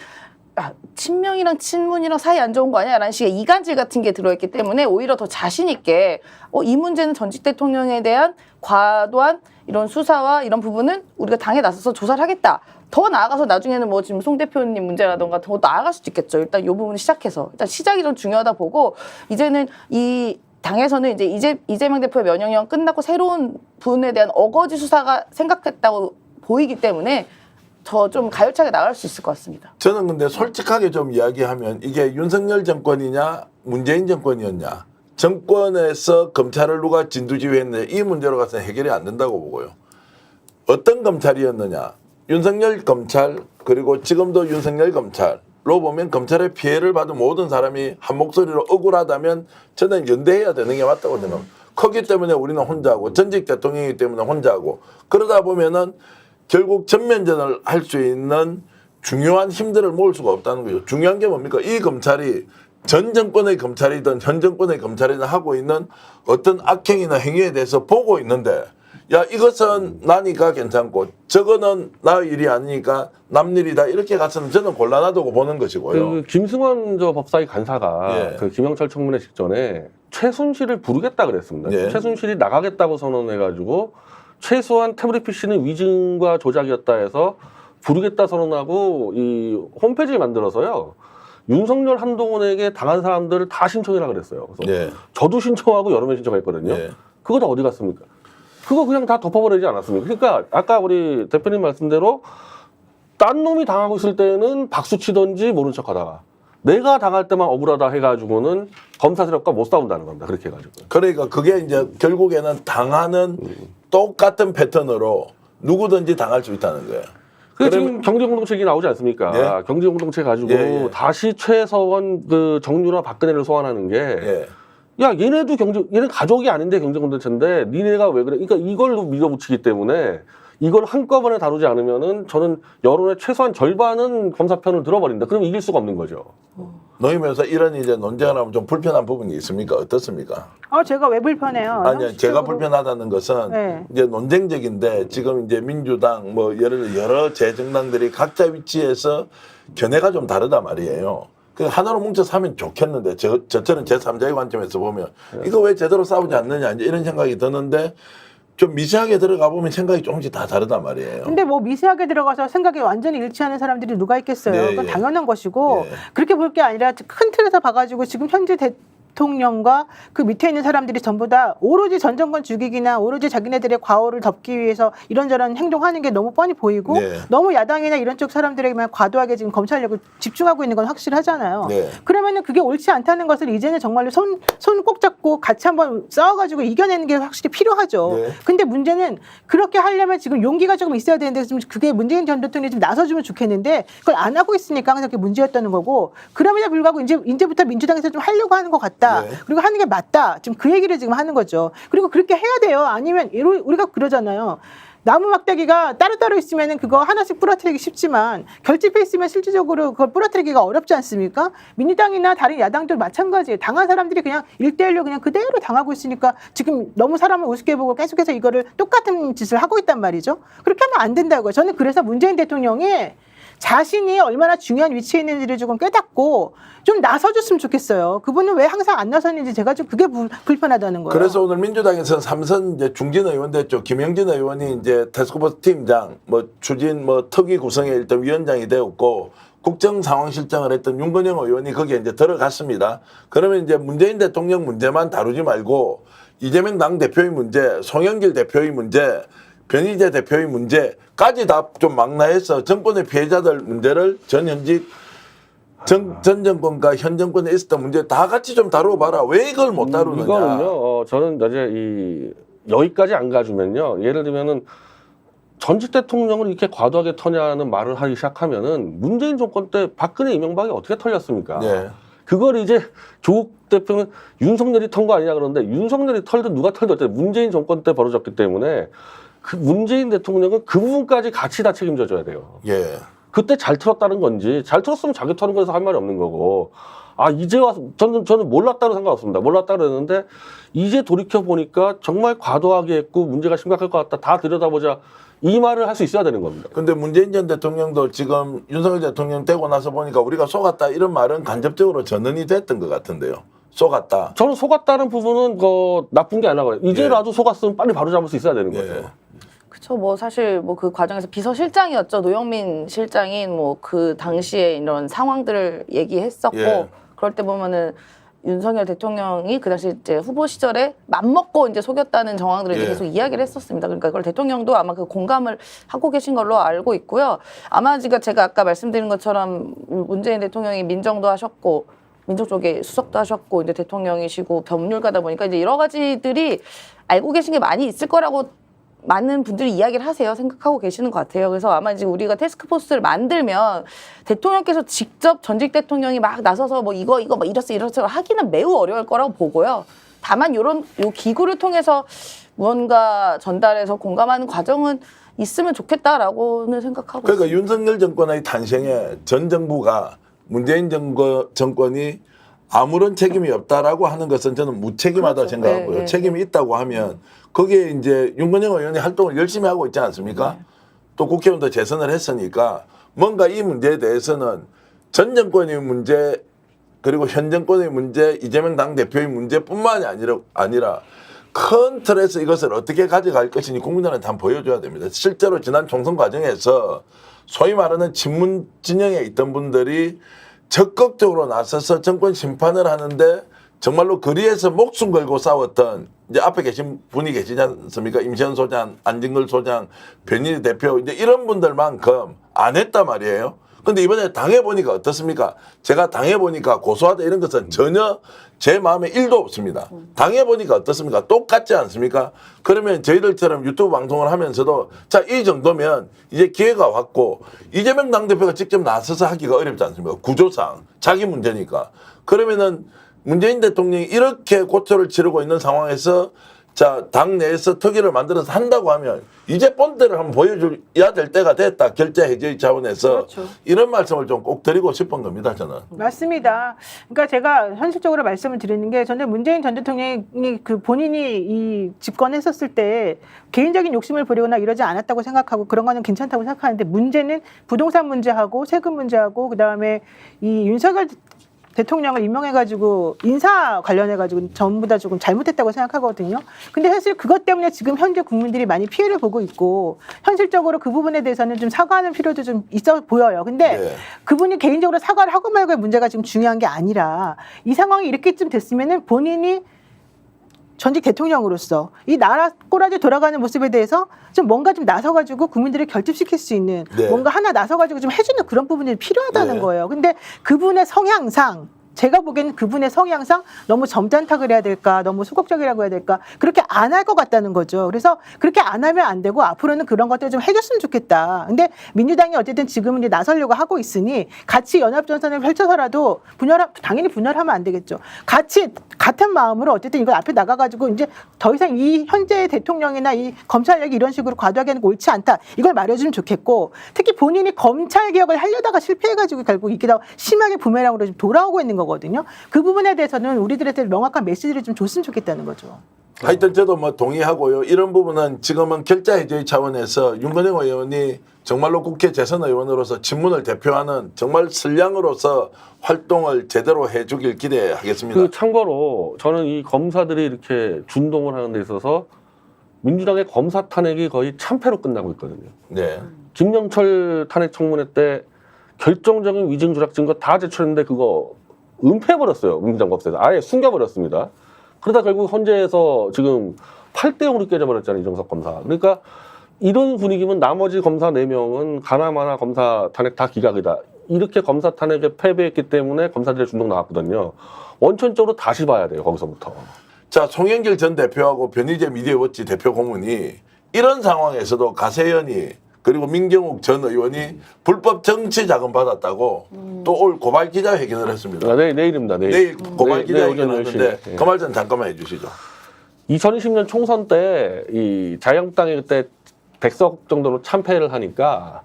친명이랑 친문이랑 사이 안 좋은 거 아니야? 라는 식의 이간질 같은 게 들어있기 때문에 오히려 더 자신 있게 이 문제는 전직 대통령에 대한 과도한 이런 수사와 이런 부분은 우리가 당에 나서서 조사를 하겠다. 더 나아가서 나중에는 뭐 지금 송 대표님 문제라던가 더 나아갈 수도 있겠죠. 일단 이 부분을 시작해서 일단 시작이 좀 중요하다 보고 이제는 이 당에서는 이제 이재명 대표의 면역력 끝났고 새로운 분에 대한 어거지 수사가 생각했다고 보이기 때문에 더 좀 가열차게 나갈 수 있을 것 같습니다. 저는 근데 솔직하게 좀 이야기하면 이게 윤석열 정권이냐 문재인 정권이었냐 정권에서 검찰을 누가 진두지휘했느냐 이 문제로 가서는 해결이 안 된다고 보고요. 어떤 검찰이었느냐 윤석열 검찰 그리고 지금도 윤석열 검찰로 보면 검찰의 피해를 받은 모든 사람이 한 목소리로 억울하다면 저는 연대해야 되는 게 맞다고 생각합니다. 크기 때문에 우리는 혼자하고 전직 대통령이기 때문에 혼자하고 그러다 보면은 결국 전면전을 할 수 있는 중요한 힘들을 모을 수가 없다는 거죠. 중요한 게 뭡니까? 이 검찰이 전 정권의 검찰이든 현 정권의 검찰이든 하고 있는 어떤 악행이나 행위에 대해서 보고 있는데 야 이것은 나니까 괜찮고 저거는 나 일이 아니니까 남 일이다 이렇게 가서는 저는 곤란하다고 보는 것이고요. 그 김승원 저 법사위 간사가 예. 그 김영철 청문회 직전에 최순실을 부르겠다 그랬습니다. 예. 최순실이 나가겠다고 선언해가지고 최소한 태블릿 PC는 위증과 조작이었다 해서 부르겠다 선언하고 이 홈페이지를 만들어서요. 윤석열 한동훈에게 당한 사람들을 다 신청이라 그랬어요. 그래서 예. 저도 신청하고 여러 명 신청했거든요. 예. 그거 다 어디 갔습니까? 그거 그냥 다 덮어버리지 않았습니까? 그러니까 아까 우리 대표님 말씀대로 딴 놈이 당하고 있을 때는 박수 치던지 모른 척하다가 내가 당할 때만 억울하다 해가지고는 검사 세력과 못 싸운다는 겁니다. 그렇게 해가지고. 그러니까 그게 이제 결국에는 당하는 똑같은 패턴으로 누구든지 당할 수 있다는 거예요. 그 그러면- 지금 경제공동체 얘기 나오지 않습니까? 예. 경제공동체 가지고 예, 예. 다시 최서원 그 정유라 박근혜를 소환하는 게 예. 야, 얘네도 얘는 가족이 아닌데 경제공동체인데 니네가 왜 그래? 그러니까 이걸로 밀어붙이기 때문에 이걸 한꺼번에 다루지 않으면은 저는 여론의 최소한 절반은 검사 편을 들어버린다. 그러면 이길 수가 없는 거죠. 놓이면서 이런 이제 논쟁을 하면 좀 불편한 부분이 있습니까? 어떻습니까? 제가 왜 불편해요? 아니요, 제가 형식적으로- 불편하다는 것은 네. 이제 논쟁적인데 지금 이제 민주당 뭐 여러 재정당들이 각자 위치에서 견해가 좀 다르단 말이에요. 그 하나로 뭉쳐서 하면 좋겠는데 저처럼 제3자의 관점에서 보면 이거 왜 제대로 싸우지 않느냐 이제 이런 생각이 드는데 좀 미세하게 들어가 보면 생각이 조금씩 다 다르단 말이에요. 근데 뭐 미세하게 들어가서 생각이 완전히 일치하는 사람들이 누가 있겠어요? 예, 그건 예. 당연한 것이고 예. 그렇게 볼 게 아니라 큰 틀에서 봐가지고 지금 현재 대통령과 그 밑에 있는 사람들이 전부 다 오로지 전 정권 죽이기나 오로지 자기네들의 과오를 덮기 위해서 이런저런 행동하는 게 너무 뻔히 보이고 네. 너무 야당이나 이런 쪽 사람들에게만 과도하게 지금 검찰력을 집중하고 있는 건 확실하잖아요. 네. 그러면은 그게 옳지 않다는 것을 이제는 정말로 손 꼭 잡고 같이 한번 싸워가지고 이겨내는 게 확실히 필요하죠. 네. 근데 문제는 그렇게 하려면 지금 용기가 조금 있어야 되는데 지금 그게 문재인 전 대통령이 좀 나서주면 좋겠는데 그걸 안 하고 있으니까 항상 그게 문제였다는 거고 그럼에도 불구하고 이제부터 민주당에서 좀 하려고 하는 것 같다. 네. 그리고 하는 게 맞다. 지금 그 얘기를 지금 하는 거죠. 그리고 그렇게 해야 돼요. 아니면 우리가 그러잖아요. 나무 막대기가 따로따로 있으면 그거 하나씩 부러뜨리기 쉽지만 결집해 있으면 실질적으로 그걸 부러뜨리기가 어렵지 않습니까? 민주당이나 다른 야당들 마찬가지예요. 당한 사람들이 그냥 1대1로 그냥 그대로 당하고 있으니까 지금 너무 사람을 우습게 보고 계속해서 이거를 똑같은 짓을 하고 있단 말이죠. 그렇게 하면 안 된다고요. 저는 그래서 문재인 대통령이 자신이 얼마나 중요한 위치에 있는지를 조금 깨닫고 좀 나서줬으면 좋겠어요. 그분은 왜 항상 안 나서는지 제가 좀 그게 불편하다는 거예요. 그래서 오늘 민주당에서는 삼선 이제 중진 의원 됐죠. 김영진 의원이 이제 태스크포스 팀장, 뭐 추진 뭐 특위 구성의 일단 위원장이 되었고 국정 상황 실장을 했던 윤건영 의원이 거기에 이제 들어갔습니다. 그러면 이제 문재인 대통령 문제만 다루지 말고 이재명 당 대표의 문제, 송영길 대표의 문제, 변희재 대표의 문제까지 다 좀 망라해서 정권의 피해자들 문제를 전현직 전 정권과 현 정권에 있었던 문제 다 같이 좀 다뤄봐라. 왜 이걸 못 다루느냐. 이거는요. 저는 이제 여기까지 안 가주면요. 예를 들면은 전직 대통령을 이렇게 과도하게 터냐는 말을 하기 시작하면은 문재인 정권 때 박근혜 이명박이 어떻게 털렸습니까? 네. 그걸 이제 조국 대표는 윤석열이 턴 거 아니냐 그러는데 윤석열이 털든 누가 털든 어쨌든 문재인 정권 때 벌어졌기 때문에 그 문재인 대통령은 그 부분까지 같이 다 책임져줘야 돼요. 예. 그때 잘 틀었다는 건지 잘 틀었으면 자기 터는 거에서 할 말이 없는 거고 이제 와서 저는 몰랐다는 상관없습니다. 몰랐다 그랬는데 이제 돌이켜 보니까 정말 과도하게 했고 문제가 심각할 것 같다. 다 들여다보자. 이 말을 할 수 있어야 되는 겁니다. 근데 문재인 전 대통령도 지금 윤석열 대통령 되고 나서 보니까 우리가 속았다 이런 말은 간접적으로 전언이 됐던 것 같은데요. 속았다. 저는 속았다는 부분은 나쁜 게 아니라고 해요. 이제라도 속았으면 빨리 바로잡을 수 있어야 되는 거죠. 예. 그쵸, 뭐 사실 뭐 그 과정에서 비서실장이었죠. 노영민 실장인 뭐 그 당시에 이런 상황들을 얘기했었고 예. 그럴 때 보면은 윤석열 대통령이 그 당시 이제 후보 시절에 맘먹고 이제 속였다는 정황들을 이제 예. 계속 이야기를 했었습니다. 그러니까 그걸 대통령도 아마 그 공감을 하고 계신 걸로 알고 있고요. 아마 제가 아까 말씀드린 것처럼 문재인 대통령이 민정도 하셨고 민정 쪽에 수석도 하셨고 이제 대통령이시고 법률가다 보니까 이제 여러 가지들이 알고 계신 게 많이 있을 거라고 많은 분들이 이야기를 하세요. 생각하고 계시는 것 같아요. 그래서 아마 이제 우리가 태스크포스를 만들면 대통령께서 직접 전직 대통령이 막 나서서 뭐 이거 뭐 이렇어 하기는 매우 어려울 거라고 보고요. 다만 요 기구를 통해서 무언가 전달해서 공감하는 과정은 있으면 좋겠다라고는 생각하고 그러니까 있습니다. 윤석열 정권의 탄생에 전 정부가 문재인 정권이 아무런 책임이 없다라고 하는 것은 저는 무책임하다고 그렇죠. 생각하고요. 네, 네, 책임이 있다고 하면 거기에 이제 윤건영 의원이 활동을 열심히 하고 있지 않습니까? 또 국회의원도 재선을 했으니까 뭔가 이 문제에 대해서는 전 정권의 문제 그리고 현 정권의 문제, 이재명 당대표의 문제뿐만이 아니라 큰 틀에서 이것을 어떻게 가져갈 것이니 국민들한테 한번 보여줘야 됩니다. 실제로 지난 총선 과정에서 소위 말하는 친문 진영에 있던 분들이 적극적으로 나서서 정권 심판을 하는데 정말로 거리에서 목숨 걸고 싸웠던 이제 앞에 계신 분이 계시지 않습니까? 임시현 소장, 안진걸 소장, 변희재 대표 이제 이런 분들만큼 안 했단 말이에요. 근데 이번에 당해보니까 어떻습니까? 제가 당해보니까 고소하다 이런 것은 전혀 제 마음에 1도 없습니다. 당해보니까 어떻습니까? 똑같지 않습니까? 그러면 저희들처럼 유튜브 방송을 하면서도 자, 이 정도면 이제 기회가 왔고 이재명 당대표가 직접 나서서 하기가 어렵지 않습니까? 구조상. 자기 문제니까. 그러면은 문재인 대통령이 이렇게 고초를 치르고 있는 상황에서 자, 당 내에서 특위를 만들어서 한다고 하면 이제 본때를 한번 보여줘야 될 때가 됐다. 결재 해제의 차원에서 그렇죠. 이런 말씀을 좀 꼭 드리고 싶은 겁니다. 저는. 맞습니다. 그러니까 제가 현실적으로 말씀을 드리는 게 저는 문재인 전 대통령이 그 본인이 이 집권했었을 때 개인적인 욕심을 부리거나 이러지 않았다고 생각하고 그런 거는 괜찮다고 생각하는데 문제는 부동산 문제하고 세금 문제하고 그다음에 이 윤석열 대통령을 임명해가지고 인사 관련해가지고 전부 다 조금 잘못했다고 생각하거든요. 근데 사실 그것 때문에 지금 현재 국민들이 많이 피해를 보고 있고 현실적으로 그 부분에 대해서는 좀 사과하는 필요도 좀 있어 보여요. 근데 네. 그분이 개인적으로 사과를 하고 말고의 문제가 지금 중요한 게 아니라 이 상황이 이렇게쯤 됐으면은 본인이 전직 대통령으로서 이 나라 꼬라지 돌아가는 모습에 대해서 좀 뭔가 좀 나서가지고 국민들을 결집시킬 수 있는 네. 뭔가 하나 나서가지고 좀 해주는 그런 부분이 필요하다는 네. 거예요. 근데 그분의 성향상 제가 보기에는 그분의 성향상 너무 점잖다고 해야 될까 너무 소극적이라고 해야 될까 그렇게 안 할 것 같다는 거죠. 그래서 그렇게 안 하면 안 되고 앞으로는 그런 것들을 좀 해줬으면 좋겠다. 근데 민주당이 어쨌든 지금은 이제 나서려고 하고 있으니 같이 연합전선을 펼쳐서라도 당연히 분열하면 안 되겠죠. 같은 마음으로 어쨌든 이걸 앞에 나가가지고 이제 더 이상 이 현재 대통령이나 이 검찰력이 이런 식으로 과도하게 하는 거 옳지 않다. 이걸 말해주면 좋겠고 특히 본인이 검찰 개혁을 하려다가 실패해가지고 결국 이게 다 심하게 부메랑으로 좀 돌아오고 있는 거거든요. 그 부분에 대해서는 우리들한테 명확한 메시지를 좀 줬으면 좋겠다는 거죠. 하여튼 저도 뭐 동의하고요. 이런 부분은 지금은 결자 해제 차원에서 윤건영 의원이 정말로 국회 재선 의원으로서 친문을 대표하는 정말 선량으로서 활동을 제대로 해주길 기대하겠습니다. 그 참고로 저는 이 검사들이 이렇게 준동을 하는 데 있어서 민주당의 검사 탄핵이 거의 참패로 끝나고 있거든요. 네. 김영철 탄핵 청문회 때 결정적인 위증 조작 증거 다 제출했는데 그거 은폐해버렸어요. 민주당 법사에서 아예 숨겨버렸습니다. 그러다 결국 헌재에서 지금 8대 0으로 깨져버렸잖아요. 이정석 검사. 그러니까 이런 분위기면 나머지 검사 4명은 가나마나 검사 탄핵 다 기각이다. 이렇게 검사 탄핵에 패배했기 때문에 검사들의 준동 나왔거든요. 원천적으로 다시 봐야 돼요. 거기서부터. 자, 송영길 전 대표하고 변희재 미디어워치 대표 고문이 이런 상황에서도 가세연이 그리고 민경욱 전 의원이 불법 정치 자금 받았다고 또 올 고발 기자회견을 했습니다. 아, 내일입니다. 내일 고발 기자회견을 오전 하는데 10시에. 예. 그 말 좀 잠깐만 해주시죠. 2020년 총선 때 이 자유한국당이 그때 100석 정도로 참패를 하니까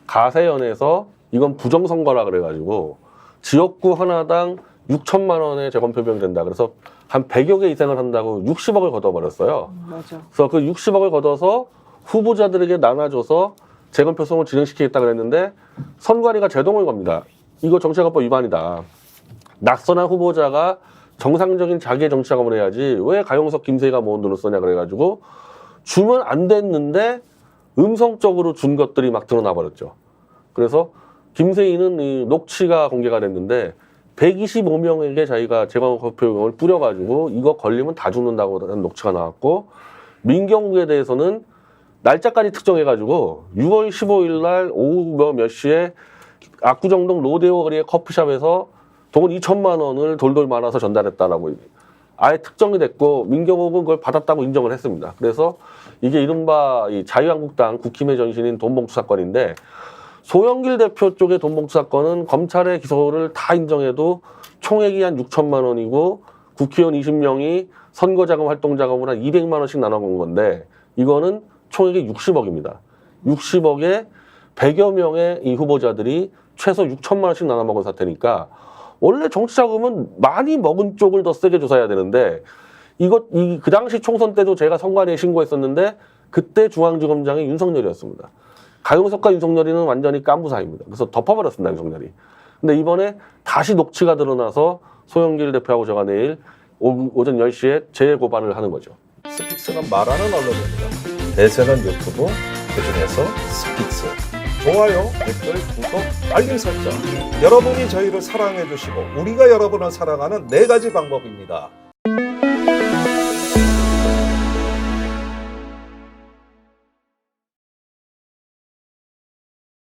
가세연에서 이건 부정선거라 그래가지고 지역구 하나당 6천만 원의 재건 표명이 된다. 그래서 한 100여 개 이상을 한다고 60억을 걷어버렸어요. 맞아. 그래서 그 60억을 걷어서 후보자들에게 나눠줘서 재건 표성을 진행시키겠다 그랬는데 선관위가 제동을 겁니다. 이거 정치자금법 위반이다. 낙선한 후보자가 정상적인 자기의 정치자금을 해야지 왜 가용석 김세희가 모은 돈을 쓰냐 그래가지고 주면 안 됐는데 음성적으로 준 것들이 막 드러나 버렸죠. 그래서 김세희는 이 녹취가 공개가 됐는데 125명에게 자기가 재건표명을 뿌려가지고 이거 걸리면 다 죽는다고 하는 녹취가 나왔고 민경욱에 대해서는 날짜까지 특정해가지고 6월 15일 날 오후 몇 시에 압구정동 로데오 거리의 커피숍에서 돈 2천만 원을 돌돌 말아서 전달했다라고 아예 특정이 됐고 민경욱은 그걸 받았다고 인정을 했습니다. 그래서 이게 이른바 이 자유한국당 국힘의 전신인 돈봉투 사건인데 소영길 대표 쪽의 돈봉투 사건은 검찰의 기소를 다 인정해도 총액이 한 6천만 원이고 국회의원 20명이 선거자금 활동자금을 한 200만 원씩 나눠본 건데 이거는 총액이 60억입니다. 60억에 100여 명의 이 후보자들이 최소 6천만 원씩 나눠 먹은 사태니까 원래 정치 자금은 많이 먹은 쪽을 더 세게 조사해야 되는데 그 당시 총선 때도 제가 선관위에 신고했었는데 그때 중앙지검장이 윤석열이었습니다. 가용석과 윤석열이는 완전히 깐부 사이입니다. 그래서 덮어버렸습니다, 윤석열이. 근데 이번에 다시 녹취가 드러나서 소영길 대표하고 제가 내일 오전 10시에 재고발을 하는 거죠. 스픽스는 말하는 언론입니다. 대세는 유튜브, 그중에서 스픽스. 좋아요, 댓글, 구독, 알림 설정. 여러분이 저희를 사랑해 주시고 우리가 여러분을 사랑하는 4가지 방법입니다.